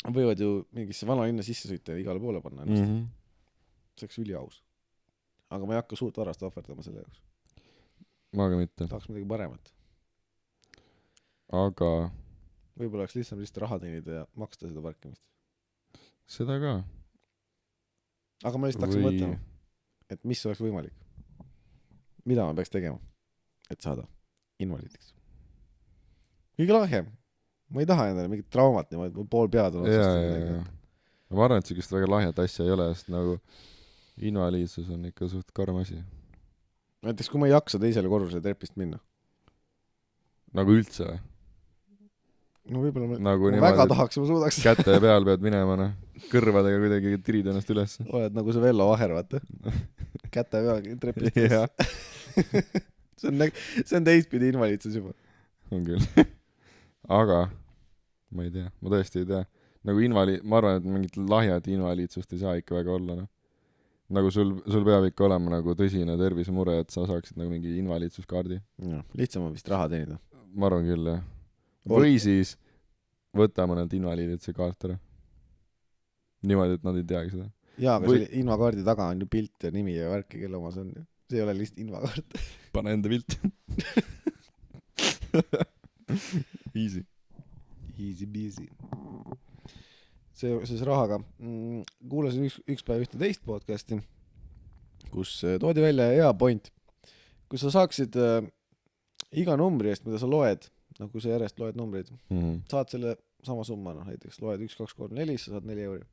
võivad ju mingisse vana linna sisse sõita ja igale poole panna ennast. See oleks üliaus. Aga ma ei hakka suurt varast ohverdama selle jaoks. Ma ka mitte. Tahaks midagi paremat. Aga... Võib-olla oleks lihtsam lihtsalt raha teenida ja maksta seda parkimist. Seda ka. Aga ma lihtsalt tahaksin mõtlema, et mis oleks võimalik. Mida ma peaks tegema, et saada invaliidiks. Kõige lahjem. Ma ei taha endale mingit traumat niimoodi, pool pead on otsast. Ma arvan, et sellist väga lahjat asja ei ole, sest nagu invaliidsus on ikka suht karm asi. Näiteks, kui ma ei jaksa teisele korrusele trepist minna. Nagu üldse või? No võib-olla nagu ma väga tahaks, ma suudaks. Käte peal pead minema, noh. Kõrvadega kuidagi tirid ennast üles. Oled nagu see Vello Vaher, vaata. Käte peal trepist. See on teistpidi invaliidsus juba. On küll. Aga ma ei tea, ma tõesti ei tea. Nagu ma arvan, et mingit lahjat invaliidsust ei saa ikka väga olla, noh. Nagu sul peab ikka olema nagu tõsine tervisemure, et sa saaksid nagu mingi invaliidsuskaardi. Lihtsam on vist raha teenida. Ma arvan küll, jah. Või siis võtame need invaliidid see kaart ära. Niimoodi, et nad ei teagi seda. Jaa, aga selle invakaardi taga on ju pilt ja nimi ja värki, kelle oma see on. See ei ole lihtsalt invakaart. Pane enda pilt. Easy. Easy peasy. See rahaga. Kuulasin üks päev ühte teist podcasti, kus toodi välja hea point. Kui sa saaksid iga numbri eest, mida sa loed, nagu kui sa järjest loed numbreid, saad selle sama summa, noh, näiteks loed 1, 2, 3, 4, sa saad 4 euri.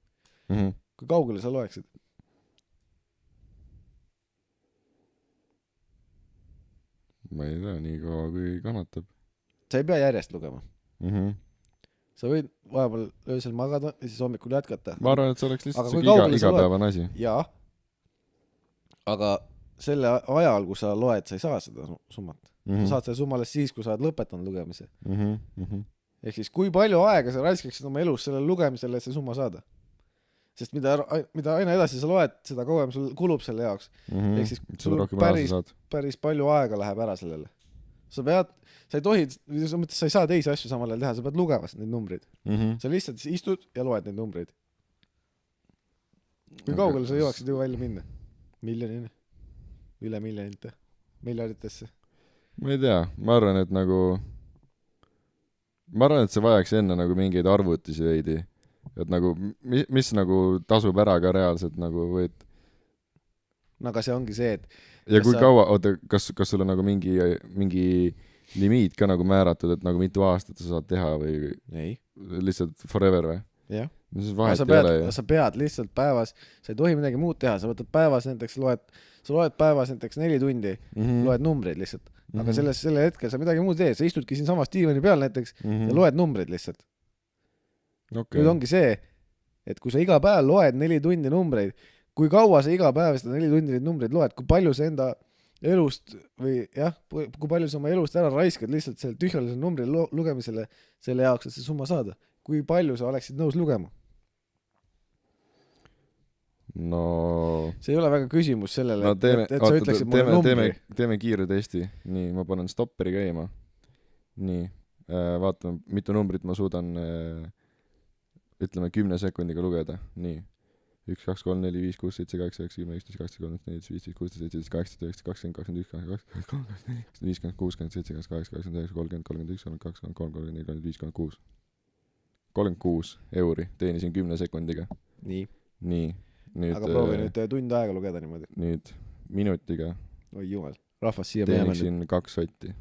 Kui kaugele sa loeksid? Ma ei tea, nii kaua kui kannatab. Sa ei pea järjest lugema. Sa võid vahepeal öösel magada ja siis hommikul jätkata. Ma arvan, et see oleks lihtsalt igapäevane asi. Jaa, aga selle ajal, kui sa loed, sa ei saa seda summat. Sa saad selle summale siis, kui sa oled lõpetanud lugemise. Ehk siis, kui palju aega sa raiskaksid oma elus sellele lugemisele, et see summa saada? Sest mida aina edasi sa loed, seda kauem sul kulub selle jaoks. Ehk siis sul päris palju aega läheb ära sellele. Sa ei tohi, sa ei saa teisi asju samal ajal teha, sa pead lugema neid numbreid. Sa lihtsalt istud ja loed neid numbreid. Kui kaugele sa jõuaksid ju välja minna? Miljonini? Üle miljonite? Miljarditesse? Ma ei tea, ma arvan, et see vajaks enne nagu mingeid arvutisi veidi. Et nagu, mis nagu tasub ära ka reaalselt nagu võid. No aga see ongi see, et... Ja kui kaua, kas sul on nagu mingi limiit ka nagu määratud, et nagu mitu aastat sa saad teha või... Ei. Lihtsalt forever või? Jah. Sa pead lihtsalt päevas, sa ei tohi midagi muud teha, sa võtad päevas näiteks, sa loed päevas näiteks 4 tundi, loed numbreid lihtsalt. Aga selle hetkel sa midagi muud teed, sa istudki siin samas diivani peal näiteks ja loed numbreid lihtsalt. Okay. Nüüd ongi see, et kui sa iga päev loed 4 tundi numbreid, kui kaua sa iga päev seda 4 tundi neid numbreid loed, kui palju sa enda elust või jah, kui palju sa oma elust ära raiskad lihtsalt selle tühjalisele numbri lugemisele selle jaoks, et see summa saada. Kui palju sa oleksid nõus lugema? no see ei ole väga küsimus sellele, no teeme, et sa ütleksid mulle numbri. Teeme kiire testi. Nii, ma panen stopperi käima. Nii, vaatame, mitu numbrit ma suudan ütleme 10 sekundiga lugeda. Nii, 1, 2, 3, 4, 5, 6, 7, 8, 9, 10, 11, 12, 13, 14, 15, 16, 17, 18, 19, 20, 21, 22, 23, 24, 25, 26, 27, 28, 29, 30, 31, 32, 33, 34, 35, 36. 36 euri teenisin 10 sekundiga. Nii. Nüüd, aga proovi nüüd tund aega lugeda niimoodi. Nüüd minutiga. Oi jumal, rahvas siia teeniksin 2 sotti.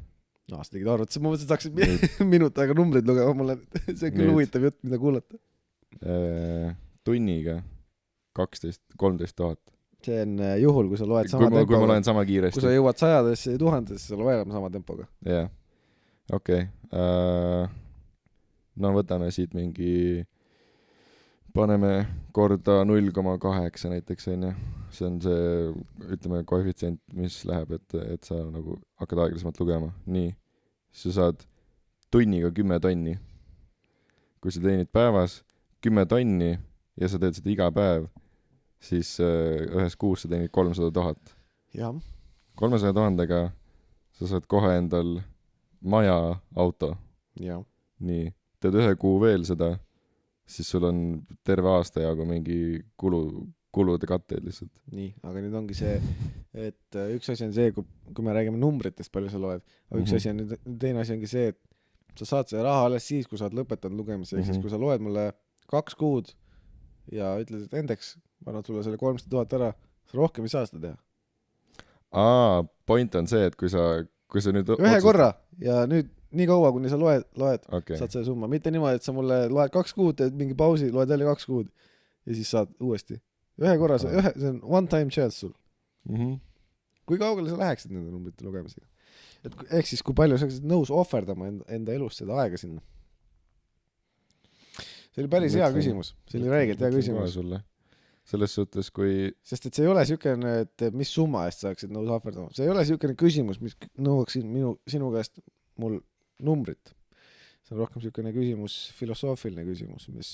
No, sa tegid arvates, ma mõtlesin, et saaksid minut aega numbreid lugema, mulle see küll huvitav jutt, mida kuulata. Tunniga 13 000. See on juhul, kui sa loed sama tempoga. Kui ma loen sama kiiresti. Kui sa jõuad 100-desse ja 1000-desse, sa loed sama tempoga. Jah, okei. No võtame siit mingi, paneme korda 0,8 näiteks, on ju. See on see, ütleme, koefitsient, mis läheb, et sa nagu hakkad aeglasemalt lugema. Nii, sa saad tunniga 10 tonni. Kui sa teenid päevas 10 tonni ja sa teed seda iga päev, siis ühes kuus sa teenid 300 000. Jah. 300 000-ga sa saad kohe endal maja, auto. Jah. Nii, teed ühe kuu veel seda, siis sul on terve aasta jagu mingi kulude katteed lihtsalt. Nii, aga nüüd ongi see, et üks asi on see, kui me räägime numbritest, palju sa loed, aga üks asi on, teine asi ongi see, et sa saad see raha alles siis, kui sa oled lõpetanud lugemise, ehk siis kui sa loed mulle 2 kuud ja ütled, et endeks, ma annan sulle selle 300 000 ära, sa rohkem ei saa seda teha. Point on see, et kui sa nüüd ühe korra ja nüüd nii kaua, kuni sa loed, okay. Saad selle summa. Mitte niimoodi, et sa mulle loed 2 kuud, teed mingi pausi, loed jälle 2 kuud ja siis saad uuesti. Ühe korra, see on one time chance sul. Kui kaugele sa läheksid nende numbrite lugemisega? Ehk siis, kui palju sa oleksid nõus ohverdama enda elust seda aega sinna? See oli päris hea küsimus. See oli räigelt hea küsimus. Selles suhtes, kui... Sest et see ei ole siukene, et mis summa eest sa oleksid nõus ohverdama. See ei ole siukene küsimus, mis nõuaksin sinu käest mul numbrit. See on rohkem siukene küsimus, filosoofiline küsimus, mis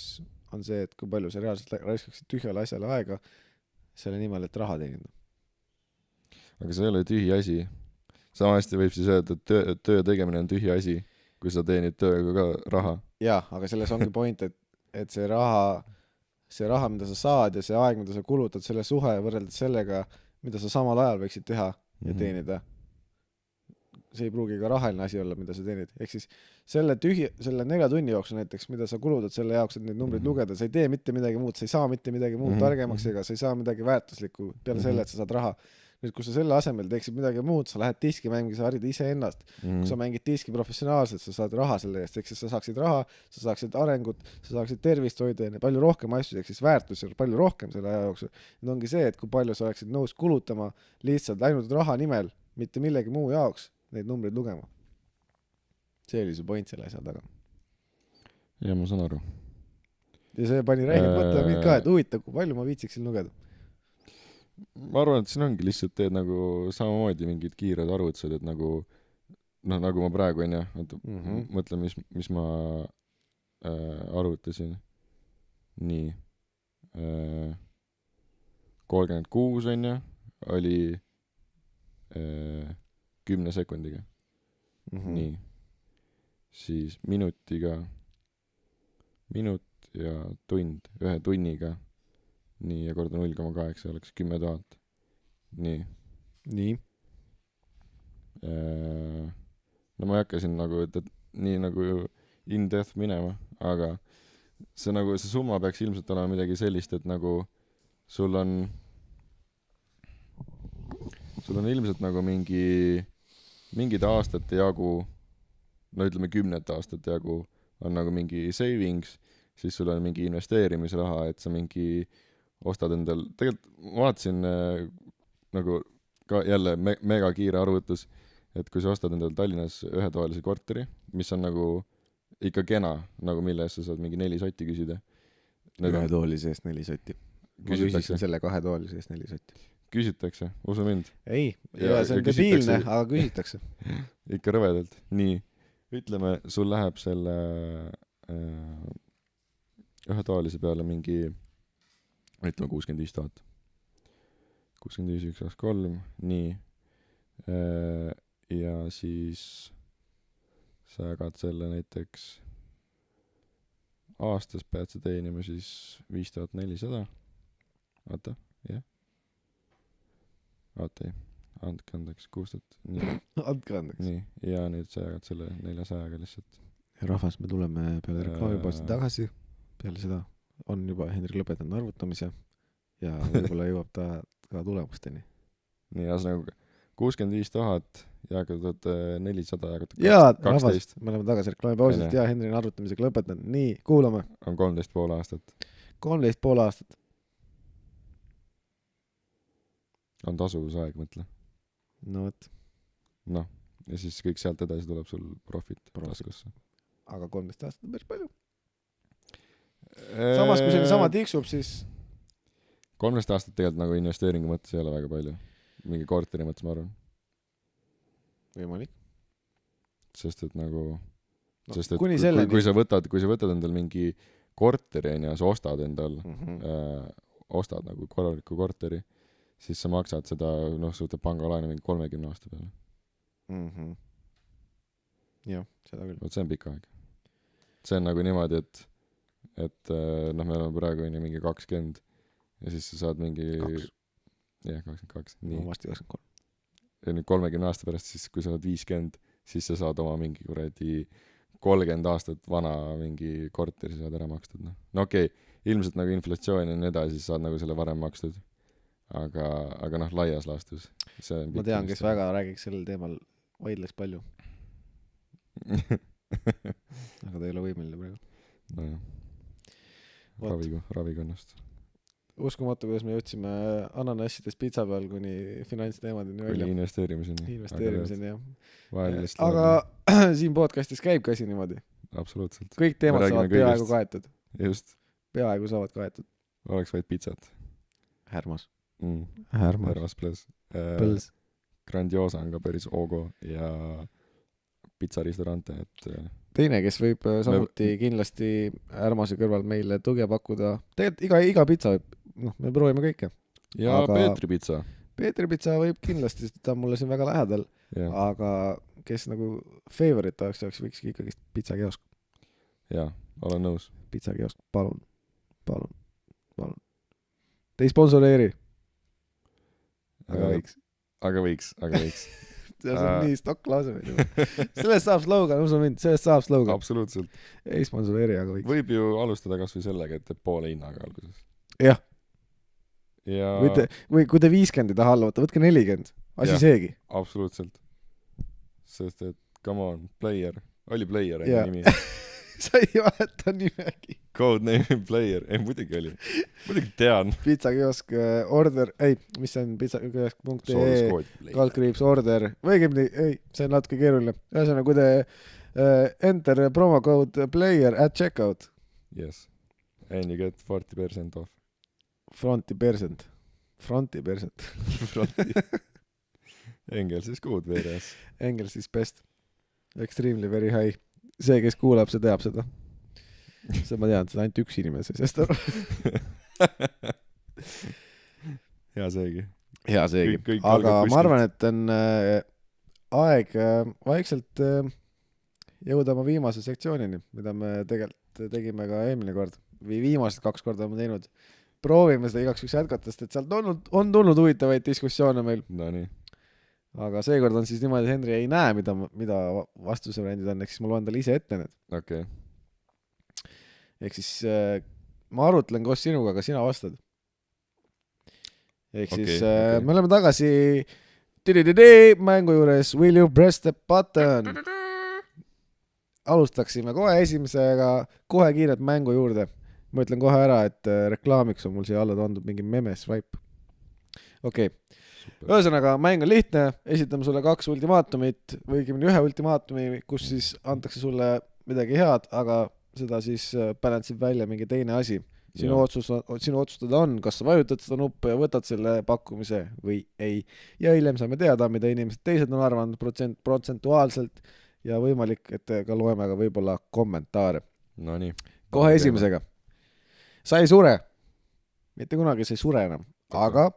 on see, et kui palju sa reaalselt raiskaksid tühjale asjale aega selle nimel, et raha teenida. Aga see ei ole tühi asi. Sama hästi võib siis öelda, et töö tegemine on tühi asi, kui sa teenid tööga ka raha. Jah, aga selles ongi point, et see raha, mida sa saad ja see aeg, mida sa kulutad, selle suhe võrreldes sellega, mida sa samal ajal võiksid teha ja teenida. See ei pruugi ka rahaline asi olla, mida sa teenid. Ehk siis selle 4 tunni jooksul näiteks, mida sa kulutad selle jaoks, et neid numbreid lugeda, sa ei tee mitte midagi muud, sa ei saa mitte midagi muud targemaks ega sa ei saa midagi väärtuslikku peale selle, et sa saad raha. Nüüd, kui sa selle asemel teeksid midagi muud, sa lähed diski mängi, sa harid ise ennast. Kui sa mängid diski professionaalselt, sa saad raha selle eest. Ehk siis sa saaksid raha, sa saaksid arengut, sa saaksid tervist hoida ja palju rohkem asju, ehk siis väärtusi palju rohkem selle aja jooksul. Nüüd ongi see, et kui palju sa oleksid nõus kulutama lihtsalt ainult raha nimel, mitte millegi muu jaoks neid numbreid lugema. See oli su point selle asja taga. Ja ma saan aru. Ja see pani räigelt mõtlema mind ka, et huvitav, kui palju ma viitsiksin lugeda. Ma arvan, et siin ongi lihtsalt teed nagu samamoodi mingid kiired arvutused, et nagu ma praegu on ja mõtlen, mis ma arvutasin. Nii. 36 on ja oli 10 sekundiga. Nii. Siis minut ja tund, 1 tunniga. Nii, ja korda 0,8 oleks 10 000. Nii. No ma ei hakka siin nagu, et nii nagu in depth minema, aga see summa peaks ilmselt olema midagi sellist, et nagu sul on ilmselt nagu mingid aastate jagu, no ütleme 10 aastate jagu on nagu mingi savings, siis sul on mingi investeerimisraha, et sa mingi ostad endal, tegelikult ma vaatasin nagu ka jälle mega kiire arvutus, et kui sa ostad endal Tallinnas 1-toalise korteri, mis on nagu ikka kena, nagu mille eest sa saad mingi 4 sotti küsida. 1-toalise eest 4 sotti. Ma küsisin selle 2-toalise eest 4 sotti. Küsitakse, usu mind. Ei see on debiilne, aga küsitakse. Ikka rõvedalt. Nii, ütleme, sul läheb selle 1-toalise peale mingi ütleme 65 000. 65, 1, 2, 3, nii. Ja siis sa jagad selle näiteks aastas pead sa teenima siis 5400. Oota, jah. Oota, ei. Andke andeks, 6000. Nii. Andke andeks. Nii, ja nüüd sa jagad selle 400-ga lihtsalt. Rahvas, me tuleme peale reklaamipaasti tagasi. Peale seda on juba Hendrik lõpetanud arvutamise ja võib-olla jõuab ta ka tulemusteni. Nii, ühesõnaga 65 000 jagatud 400 jagatud 12. Jaa, rahvas, me oleme tagasi reklaamipausist ja Hendrik on arvutamisega lõpetanud. Nii, kuulame. On 13,5 aastat. 13,5 aastat. On tasuvusaeg, mõtle. No võt. Noh, ja siis kõik sealt edasi tuleb sul profit. Taskusse. Aga 13 aastat on päris palju. Samas, kui see sama tiksub, siis 13 aastat tegelikult nagu investeeringu mõttes ei ole väga palju. Mingi korteri mõttes, ma arvan. Võimalik. Sest et nagu no, sest et kui sa võtad endal mingi korteri ja sa ostad endal ostad nagu korraliku korteri, siis sa maksad seda, noh, sa võtad pangalaenu mingi 30 aasta peale. Jah, seda küll. Vot see on pikk aeg. See on nagu niimoodi, et noh, me oleme praegu mingi 20 ja siis sa saad mingi 2. Jah, 22. Nii. No, vasti 23. Ja nüüd 30 aasta pärast, siis kui sa oled 50, siis sa saad oma mingi kuradi 30 aastat vana mingi korteri saad ära makstud. No okei, ilmselt nagu inflatsioon ja nii edasi, siis saad nagu selle varem makstud. Aga noh, laias laastus. Ma tean, kes väga räägiks sellel teemal, vaidleks palju. Aga ta ei ole võimeline praegu. Nojah. Ravikonnast. Uskumatu, kuidas me jõudsime ananassidest pitsa peal kuni finantsteemadeni välja. Kuni investeerimiseni, jah. Vahelist aga siin podcastis käib ka asi niimoodi. Absoluutselt. Kõik teemad saavad peaaegu kaetud. Just. Peaaegu saavad kaetud. Oleks vaid pitsat. Härmas. Härmas plus. Põls. Grandiosa on ka päris ogo ja pitsarestaurante, et teine, kes võib samuti kindlasti Härmase kõrval meile tuge pakkuda. Tegelikult iga pitsa võib, noh, me proovime kõike. Ja aga Peetri pitsa. Peetri pitsa võib kindlasti, sest ta on mulle siin väga lähedal. Ja. Aga kes nagu favorite oleks, võiks ikkagi pitsakiosk. Jaa, olen nõus. Pitsakiosk, palun. Te ei sponsoreeri. Aga võiks. See on nii stokklause. Sellest saab slogan, usu mind, sellest saab slogan. Absoluutselt. Ei sponsoreeri, aga võiks. Võib ju alustada kas või sellega, et teeb poole hinnaga alguses. Jah. Ja või kui te 50 ei taha alla võtta, võtke 40. Asi seegi. Absoluutselt. Sest et, come on, Player. Oli Player nimi. Sa ei valeta nimegi. Codename Player. Ei, muidugi oli. Muidugi tean. Pizzakiosk order. Ei, mis on pizzakiosk.ee kaldkriips order. Või õigemini, ei, see on natuke keeruline. Ühesõnaga, kui te enter promo code player at checkout. Yes. And you get 40% off. Fronti percent. Engels is good, veeres. Engels is best. Extremely very high. See, kes kuulab, see teab seda. See ma tean, seda ainult üks inimene see sest aru. Hea seegi. Aga ma arvan, et on aeg vaikselt jõuda oma viimase sektsioonini, mida me tegelikult tegime ka eelmine kord. Või viimased 2 korda oleme teinud. Proovime seda igaks üks jätkata, sest et sealt on tulnud huvitavaid diskussioone meil. No nii. Aga seekord on siis niimoodi, et Henri ei näe, mida vastusevariandid on, ehk siis ma loen talle ise ette need. Okay. Ehk siis ma arutlen koos sinuga, aga sina vastad. Ehk siis me oleme tagasi mängu juures Will you press the button? Alustaksime kohe esimesega, kohe kiirelt mängu juurde. Ma ütlen kohe ära, et reklaamiks on mul siia alla toondud mingi meme swipe. Okei. Ühesõnaga, mäng on lihtne, esitame sulle 2 ultimaatumit või õigemini 1 ultimaatumi, kus siis antakse sulle midagi head, aga seda siis balance'ib välja mingi teine asi. Sinu otsustada on, kas sa vajutad seda nuppu ja võtad selle pakkumise või ei. Ja hiljem saame teada, mida inimesed teised on arvanud protsentuaalselt ja võimalik, et ka loeme ka võib-olla kommentaare. No nii. Kohe esimesega. Sa ei sure. Mitte kunagi sa ei sure enam, aga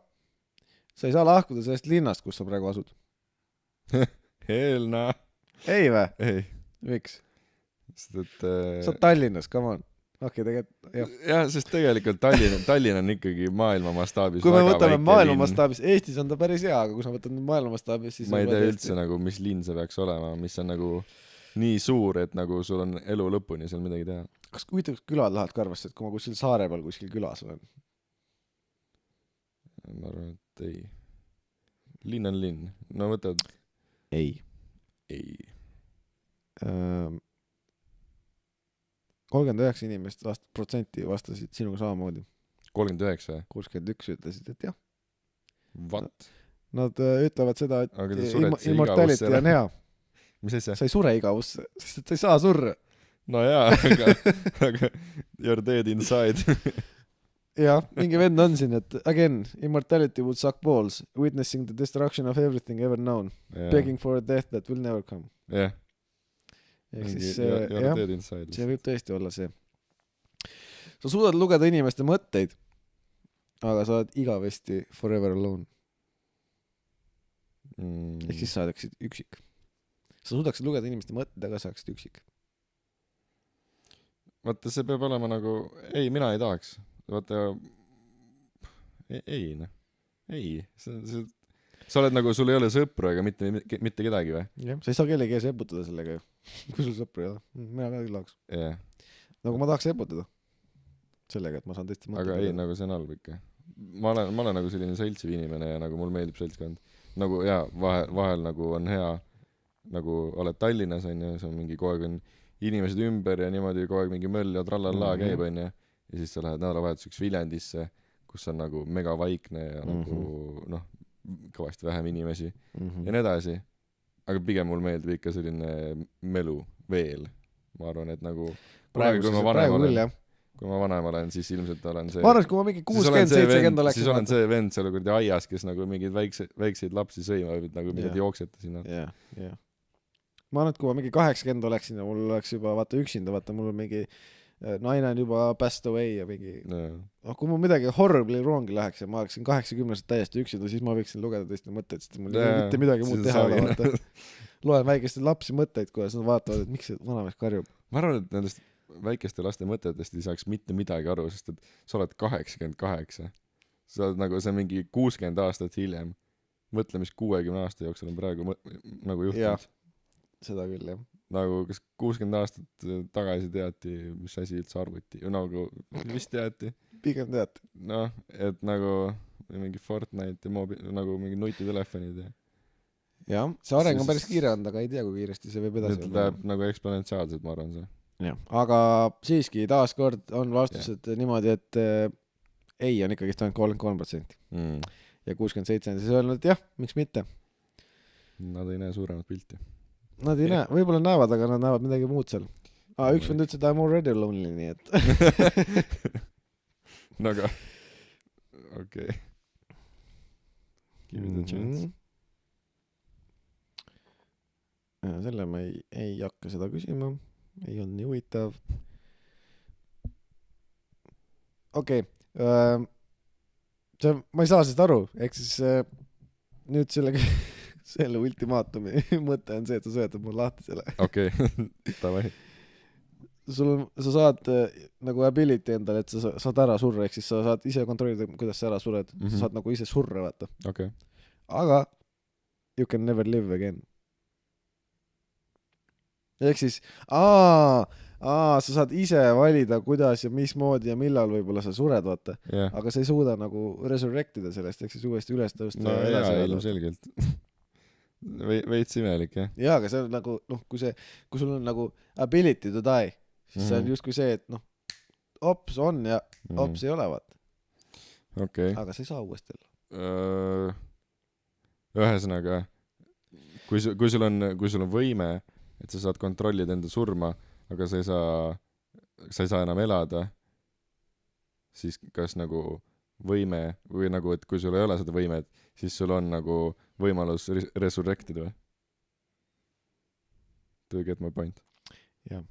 sa ei saa lahkuda sellest linnast, kus sa praegu asud. Hell no. Ei või? Ei. Miks? Sest et sa oled Tallinnas, come on. Okei, tegelikult jah, sest tegelikult Tallinn on ikkagi maailma mastaabis kui me võtame maailma mastaabis, Eestis on ta päris hea, aga kui sa võtad maailma mastaabis, siis ma ei tea üldse nagu, mis linn see peaks olema, mis on nagu nii suur, et nagu sul on elu lõpuni seal midagi teha. Kas huvitav külad lähevad ka arvasse, et kui ma kuskil saare peal kuskil külas olen? Ma arvan, et ei. Linn on linn. No võtad... Ei. 39 inimest protsenti vastasid sinuga samamoodi. 39? 61 ütlesid, et jah. What? Nad ütlevad seda, et immortality on hea. Mis asja? Sa ei sure igavusse, sest et sa ei saa surra. No jaa, aga you're dead inside. jah, mingi vend on siin, et again, immortality would suck balls, witnessing the destruction of everything ever known, begging for a death that will never come. Jah. Ehk siis see võib tõesti olla see. Sa suudad lugeda inimeste mõtteid, aga sa oled igavesti forever alone. Ehk siis sa oleksid üksik. Sa suudaksid lugeda inimeste mõtteid, aga sa oleksid üksik. Vaata, see peab olema nagu, ei, mina ei tahaks. Vaata, ei. Sa oled nagu, sul ei ole sõpru ega mitte kedagi või? Jah, sa ei saa kellegi ees eputada sellega ju. Kui sul sõpru ei ole. Mina ka küll tahaks. Yeah. Nagu ma tahaks eputada. Sellega, et ma saan teiste mõtteid. Aga ei, nagu see on halb ikka. Ma olen nagu selline seltsiv inimene ja nagu mul meeldib seltskond. Nagu jaa, vahel nagu on hea, nagu oled Tallinnas on ja see on mingi kogu aeg on inimesed ümber ja niimoodi kogu aeg mingi möll ja trallallaa käib on ja siis sa lähed nädalavahetuseks Viljandisse, kus on nagu mega vaikne ja nagu kõvasti vähem inimesi ja nii edasi. Aga pigem mul meeldib ikka selline melu veel. Ma arvan, et nagu praegu kui ma vanem olen, siis ilmselt olen see... Ma arvan, et kui ma mingi 60-70 oleks... Siis olen see vend seal kurdi aias, kes nagu mingid väikseid lapsi sõimavad, nagu midagi jookseta sinna. Ma arvan, et kui ma mingi 80 oleksin ja mul oleks juba vaata üksinda, vaata mul on mingi naine on juba passed away ja mingi kui mul midagi horribly wrongi läheks ja ma oleksin 80-sed täiesti üksinda, siis ma võiksin lugeda teiste mõtteid, sest mul mitte midagi muud teha ole vaata. Loen väikeste lapsi mõtteid, kuidas nad vaatavad, et miks see vanamees karjub. Ma arvan, et nendest väikeste laste mõtetest ei saaks mitte midagi aru, sest et sa oled 88. Sa oled nagu see mingi 60 aastat hiljem. Mõtle, mis 60 aasta jooksul on praegu nagu juhtunud. Jah, seda küll, jah. Nagu kas 60 aastat tagasi teati, mis asi üldse arvuti. Nagu vist teati. Pigem teati. Noh, et nagu mingi Fortnite ja nagu mingi nutitelefonid ja... Jah, see areng on päris kiire olnud, aga ei tea, kui kiiresti see võib edasi. Läheb nagu eksponentsiaalselt, ma arvan see. Jah, aga siiski taaskord on vastused niimoodi, et ei on ikkagi ainult 33%. Ja 67 on siis öelnud, et jah, miks mitte. Nad ei näe suuremat pilti. Nad ei näe, võib-olla näevad, aga nad näevad midagi muud seal. Üks vend ütles, et I'm already lonely, nii et... No aga... Okei. Give it a chance. Selle ma ei hakka seda küsima. Ei on nii huvitav. Okei. Ma ei saa sellest aru. Ehk siis nüüd selle ultimaatumi mõte on see, et sa söötad mul lahti selle. Okei, tavai. Sa saad nagu ability endale, et sa saad ära surra, ehk siis sa saad ise kontrollida, kuidas sa ära sured. Sa saad nagu ise surra, vaata. Okay. Aga you can never live again. Ehk siis, sa saad ise valida, kuidas ja mismoodi ja millal võib-olla sa sured, vaata. Yeah. Aga sa ei suuda nagu resurrectida sellest, ehk siis uuesti üles tõusta. No jaa, ilmselgelt. Veits imelik, jah. Jaa, aga see on nagu, kui sul on nagu ability to die, siis see on justkui see, et ops on ja ops ei ole, vaata. Okay. Aga sa ei saa uuesti olla. Ühesõnaga, kui sul on võime, et sa saad kontrollida enda surma, aga sa ei saa enam elada, siis kas nagu võime või nagu, et kui sul ei ole seda võimet, siis sul on nagu võimalus resurrectida või? Do you get my point? Jah.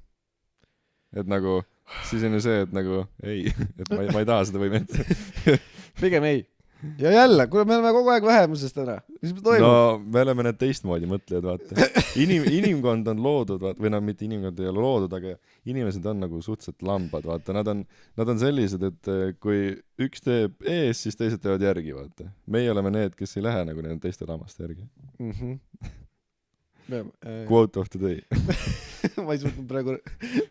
Et nagu, siis on ju see, et nagu ei, et ma ei taha seda võimet. Pigem ei. ja jälle, kuule, me oleme kogu aeg vähemuses täna. Mis toimub? No me oleme need teistmoodi mõtlejad, vaata. Inimkond on loodud, vaata, või no mitte inimkond ei ole loodud, aga inimesed on nagu suhteliselt lambad, vaata. Nad on sellised, et kui üks teeb ees, siis teised teevad järgi, vaata. Meie oleme need, kes ei lähe nagu need teiste lammaste järgi. Quote of the day. Ma ei suutnud praegu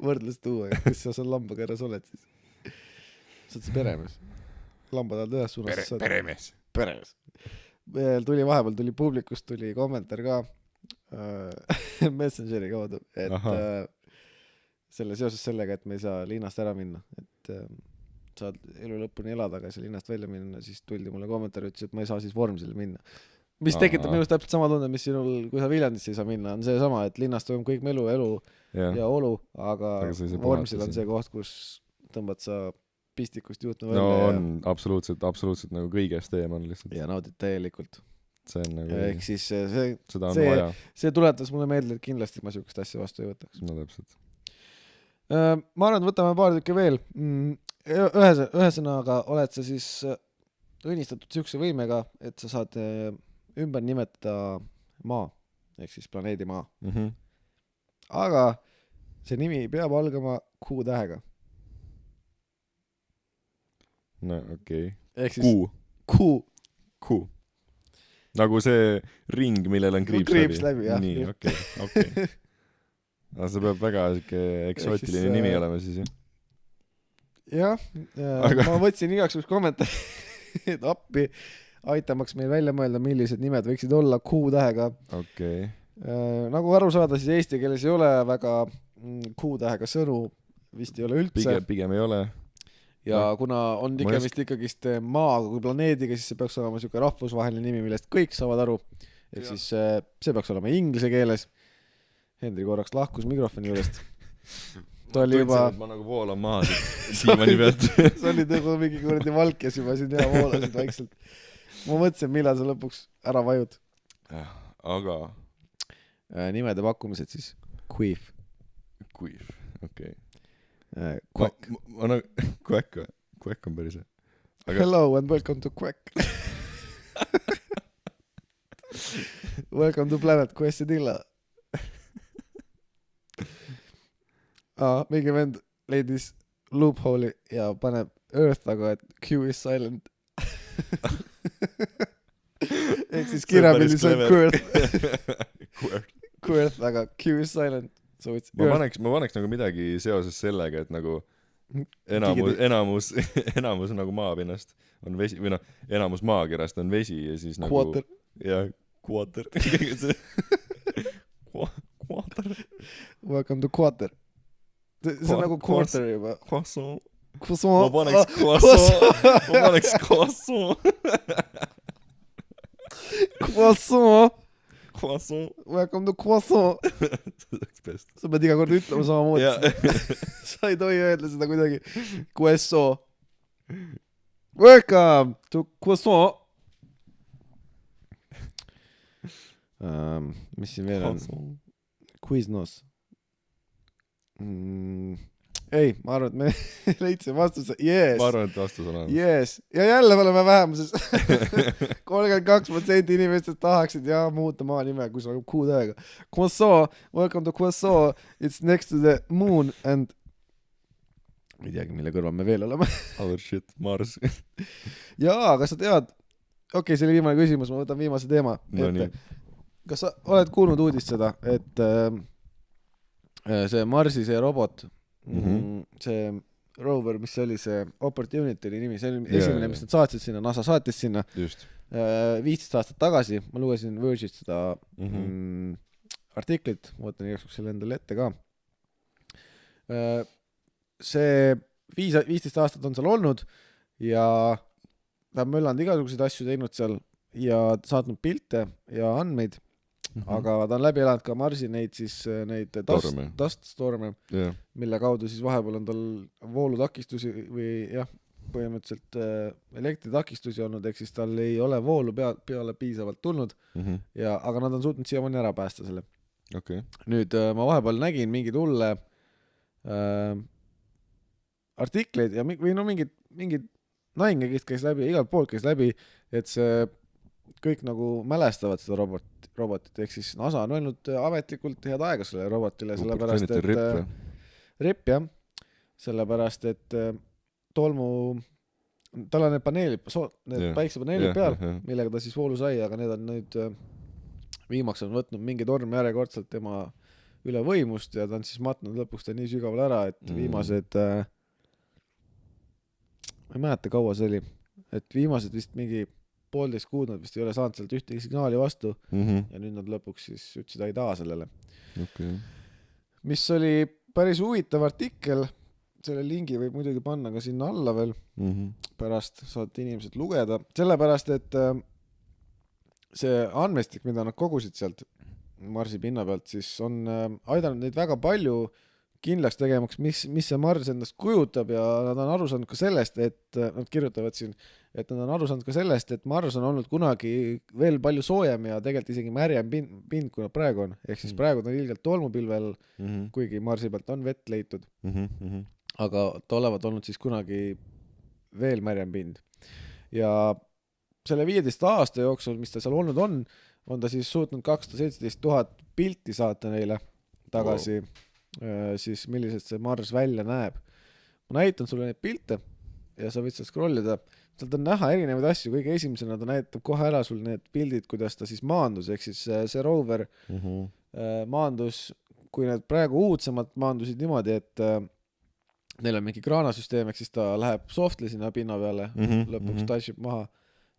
võrdlust tuua, kes sa seal lambakäras oled siis. Sa oled see peremees. Lambad oled ühes suunas. Peremees. Vahepeal tuli publikust, tuli kommentaar ka Messengeri kaudu, et seoses sellega, et me ei saa linnast ära minna, et saad elu lõpuni elada, aga ei saa linnast välja minna, siis tuldi mulle kommentaar, ütles, et ma ei saa siis Vormsile minna. Mis tekitab minust täpselt sama tunde, mis sinul, kui sa Viljandisse ei saa minna, on see sama, et linnas toimub kõik melu, elu ja olu, aga Vormsil on see koht, kus tõmbad sa pistikust juutma välja. No on absoluutselt nagu kõigest teemal lihtsalt. Ja naudid täielikult. See on nagu... Ehk siis seda on vaja. See tuletas mulle meelde, et kindlasti ma sihukest asja vastu ei võtaks. No täpselt. Ma arvan, et võtame paar tükki veel. Ühesõnaga oled sa siis õnnistatud sihukese võimega, et sa saad ümber nimetada maa, ehk siis planeedi maa. Aga see nimi peab algama Q-tähega. No okei. Ehk siis Q. Nagu see ring, millel on kriips läbi. Jah. Nii, okei. No see peab väga eksootiline nimi olema siis, jah? Jah, ma võtsin igaks üks kommentaari, et appi aitamaks meil välja mõelda, millised nimed võiksid olla Q-tähega. Okei. Nagu aru saada, siis eesti keeles ei ole väga Q-tähega sõnu, vist ei ole üldse. Pigem ei ole. Ja kuna on tegemist ikkagist maaga kui planeediga, siis see peaks olema selline rahvusvaheline nimi, millest kõik saavad aru. Ehk siis see peaks olema inglise keeles. Hendri korraks lahkus mikrofoni juurest. Ta oli juba... Ma nagu voolan maha Siimani pealt. See oli nagu mingi kuradi valkes juba siin ja voolasid vaikselt. Ma mõtlesin, millal sa lõpuks ära vajud. Aga... Nimede pakkumised siis. Queef, okei. Quack. Quack on päris. Hello and welcome to Quack. Welcome to Planet Quesadilla. Mingi vend leidis loophole'i ja paneb Earth, aga et Q is silent. Ehk siis kirjapildis on Quearth, aga Q is silent. Ma paneks nagu midagi seoses sellega, et nagu enamus nagu maapinnast on vesi, või noh, enamus maakerast on vesi ja siis nagu... Quater. Ja, quater. Quater. Welcome to Quater. See on nagu quarter juba. Croissant. Croissant. Ma paneks croissant. Croissant. Croissant. Welcome to croissant. Sa pead iga kord ütlema samamoodi. Sa ei tohi öelda seda kuidagi. Croissant. Welcome to croissant. Mis siin veel on? Quiznos. Ei, ma arvan, et me leidsin vastuse. Yes. Ma arvan, et vastus on olemas. Yes. Ja jälle me oleme vähemuses. 32% inimestest tahaksid muuta maa nime, kui see on Q-tähega. Croissant, welcome to Croissant. It's next to the moon and... Ma ei teagi, mille kõrval me veel oleme. Other shit, Mars. Jaa, kas sa tead... Okei, see oli viimane küsimus, ma võtan viimase teema. No nii. Kas sa oled kuulnud uudist seda, et see Marsi see robot, see rover, mis oli see Opportunity nimi, see oli esimene, mis nad saatsid sinna, NASA saatis sinna. Just. 15 aastat tagasi, ma lugesin Verge'ist seda artiklit, ootan igaks selle endale ette ka. See 15 aastat on seal olnud ja ta on möllanud igasuguseid asju teinud seal ja saatnud pilte ja andmeid. Aga ta on läbi elanud ka Marsi neid dust storme, mille kaudu siis vahepeal on tal voolutakistusi või jah, põhimõtteliselt elektritakistusi olnud, ehk siis tal ei ole voolu peale piisavalt tulnud, aga nad on suutnud siiamaani ära päästa selle. Okay. Nüüd ma vahepeal nägin mingeid hulle artikleid ja või no mingid Naingegist käis läbi, igalt poolt käis läbi, et see kõik nagu mälestavad seda robotit, ehk siis NASA on öelnud ametlikult head aega sellele robotile, sellepärast et RIP jah, sellepärast et tolmu, tal on need paneelid, need päiksepaneelid peal, millega ta siis voolu sai, aga need on nüüd viimaks on võtnud mingi torm järjekordselt tema üle võimust ja ta on siis matnud lõpuks ta nii sügaval ära, et viimased ma ei mäleta kaua see oli, et viimased vist mingi 1,5 kuud nad vist ei ole saanud sealt ühtegi signaali vastu ja nüüd nad lõpuks siis ütlesid aidaa sellele. Mis oli päris huvitav artikkel, selle lingi võib muidugi panna ka sinna alla veel, pärast saate inimesed lugeda, sellepärast et see andmestik, mida nad kogusid sealt Marsi pinna pealt, siis on aidanud neid väga palju kindlaks tegemaks, mis see Mars endast kujutab ja nad on aru saanud ka sellest, et nad kirjutavad siin, et nad on aru saanud ka sellest, et Mars on olnud kunagi veel palju soojem ja tegelikult isegi märjem pind, kui nad praegu on. Ehk siis praegu on ilgelt tolmupilvel, kuigi Marsi pealt on vett leitud. Aga ta olevat olnud siis kunagi veel märjem pind. Ja selle 15 aasta jooksul, mis ta seal olnud on ta siis suutnud 217 000 pilti saata neile tagasi, siis millised see Mars välja näeb. Ma näitan sulle neid pilte ja sa võid seal scrollida. Sealt on näha erinevaid asju. Kõige esimesena ta näitab kohe ära sul need pildid, kuidas ta siis maandus. Ehk siis see rover maandus, kui need praegu uudsemad maandusid niimoodi, et neil on mingi kraanasüsteem, ehk siis ta läheb softly sinna pinna peale, lõpuks tašib maha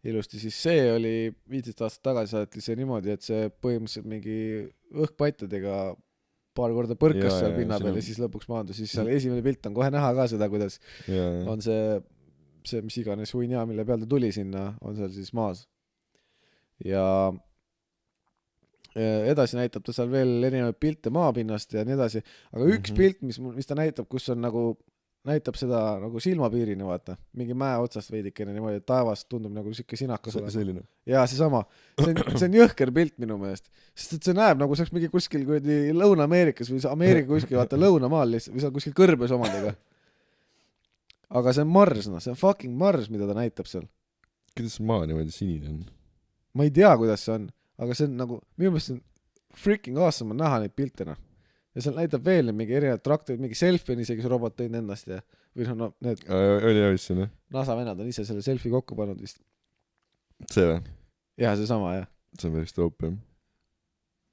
ilusti, siis see oli 15 aastat tagasi saati see niimoodi, et see põhimõtteliselt mingi õhkpattadega paar korda põrkas seal pinna peal ja siis lõpuks maandus, siis seal esimene pilt on kohe näha ka seda, kuidas on see, mis iganes huinja, mille peal ta tuli sinna, on seal siis maas. Ja edasi näitab ta seal veel erinevaid pilte maapinnast ja nii edasi, aga üks pilt, mis ta näitab, kus on nagu näitab seda nagu silmapiirini, vaata. Mingi mäe otsast veidikene niimoodi, et taevas tundub nagu siuke sinakas selline. Ja seesama. See on jõhker pilt minu meelest. Sest et see näeb nagu saaks mingi kuskil Lõuna-Ameerikas või Ameerika kuskil, vaata Lõunamaal lihtsalt, või seal kuskil kõrbes omadega. Aga see on Mars, see on fucking Mars, mida ta näitab seal. Kuidas maa niimoodi sinine on? Ma ei tea, kuidas see on, aga see on nagu, minu meelest see on freaking awesome on näha neid piltena. Ja seal näitab veel mingi erinevad traktorid, mingi selfie on isegi see robot tõid endast ja või no need oli javissin, jah? NASA vennad on ise selle selfie kokku pannud vist. See või? Jah, see sama, jah. See on päris dope, jah.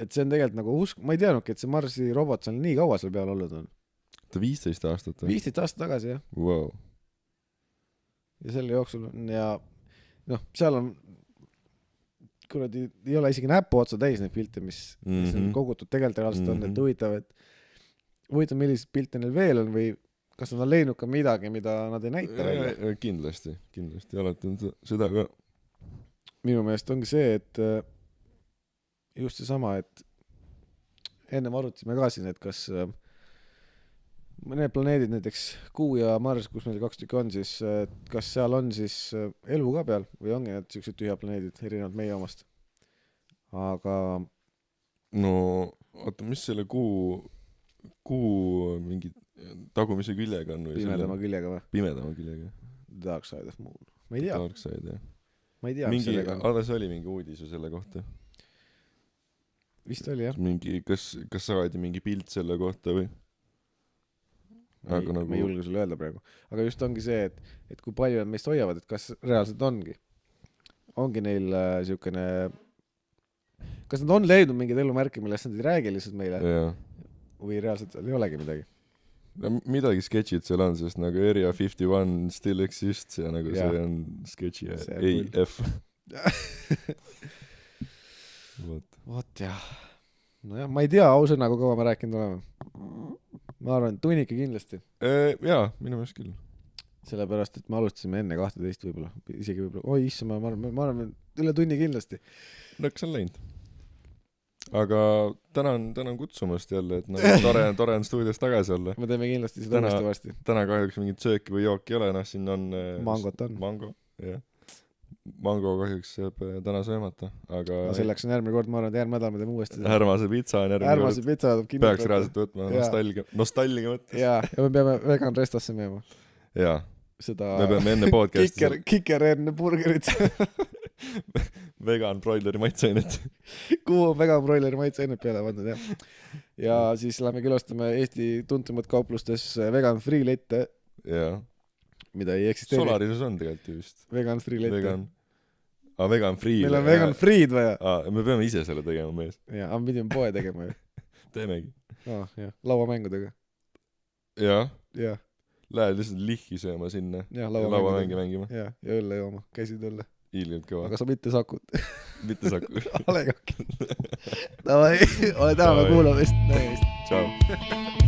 Et see on tegelikult nagu ma ei teadnudki, et see Marsi robot seal nii kaua seal peal olnud on. Ta 15 aastat, jah? 15 aastat tagasi, jah. Wow. Ja selle jooksul on ja seal on kuradi, ei ole isegi näpu otsa täis neid pilte, mis on kogutud tegelikult reaalselt on, et huvitav, millised pilte neil veel on või kas nad on leidnud ka midagi, mida nad ei näita välja? Kindlasti, alati on seda ka. Minu meelest ongi see, et just see sama, et ennem arutasime ka siin, et kas need planeedid, näiteks Kuu ja Mars, kus meil 2 tükki on, siis kas seal on siis elu ka peal või ongi need sellised tühja planeedid, erinevalt meie omast? Aga no, oota, mis selle Kuu mingi tagumise küljega on? Pimedama küljega või? Pimedama küljega. Dark Side of Moon. Ma ei tea. Dark Side, jah. Ma ei tea, mis sellega on. Alles oli mingi uudis selle kohta. Vist oli, jah. Mingi, kas saadi mingi pilt selle kohta või? Ma ei julge sulle öelda praegu. Aga just ongi see, et kui palju nad meist hoiavad, et kas reaalselt ongi neil siukene, kas nad on leidnud mingid elumärke, millest nad ei räägi lihtsalt meile või reaalselt ei olegi midagi? No, midagi sketšid seal on, sest nagu Area 51 still exists ja nagu see on sketši AF. Vot jah. Nojah, ma ei tea ausõnaga kaua me rääkinud oleme. Ma arvan, tunnika kindlasti. Jaa, minu meelest küll. Sellepärast, et me alustasime enne 12 võib-olla. Isegi võib-olla. Oi, issa, ma arvan, üle tunni kindlasti. Lõks on läinud. Aga tänan kutsumast jälle, et nagu tore on stuudios tagasi olla. Me teeme kindlasti seda uuesti varsti. Täna kahjuks mingit sööki või jooki ei ole, siin on mangot on. Mango, jah. Mango kahjuks jääb täna söömata, aga selleks on järgmine kord, ma arvan, et järgmine nädal me teeme uuesti. Härmase pitsa on järgmine kord. Pitsa peaks reaalselt võtma nostalgia mõttes. Ja me peame vegan restasse minema. Jaa. seda me peame enne podcast'i kikerherne burgerit vegan broileri maitseainet kuhu on vegan broileri maitseainet peale pandud jah. Ja siis lähme külastame Eesti tuntumat kauplustes vegan free lette, jaa mida ei eksisteeri. Solarises on tegelikult ju vist vegan free lette. vegan free meil on vegan free'd vaja. me peame ise selle tegema mees. jaa, aga me pidime poe tegema ju. teemegi. Jah, lauamängudega. jah. jah. Lähed lihtsalt lihhi sööma sinna ja lauamänge mängima. ja õlle jooma, käisid õlle. Ilgelt kõva. aga sa mitte sakut. mitte saku. ole kakki. Davai, ole tänava kuulamist. Tšau.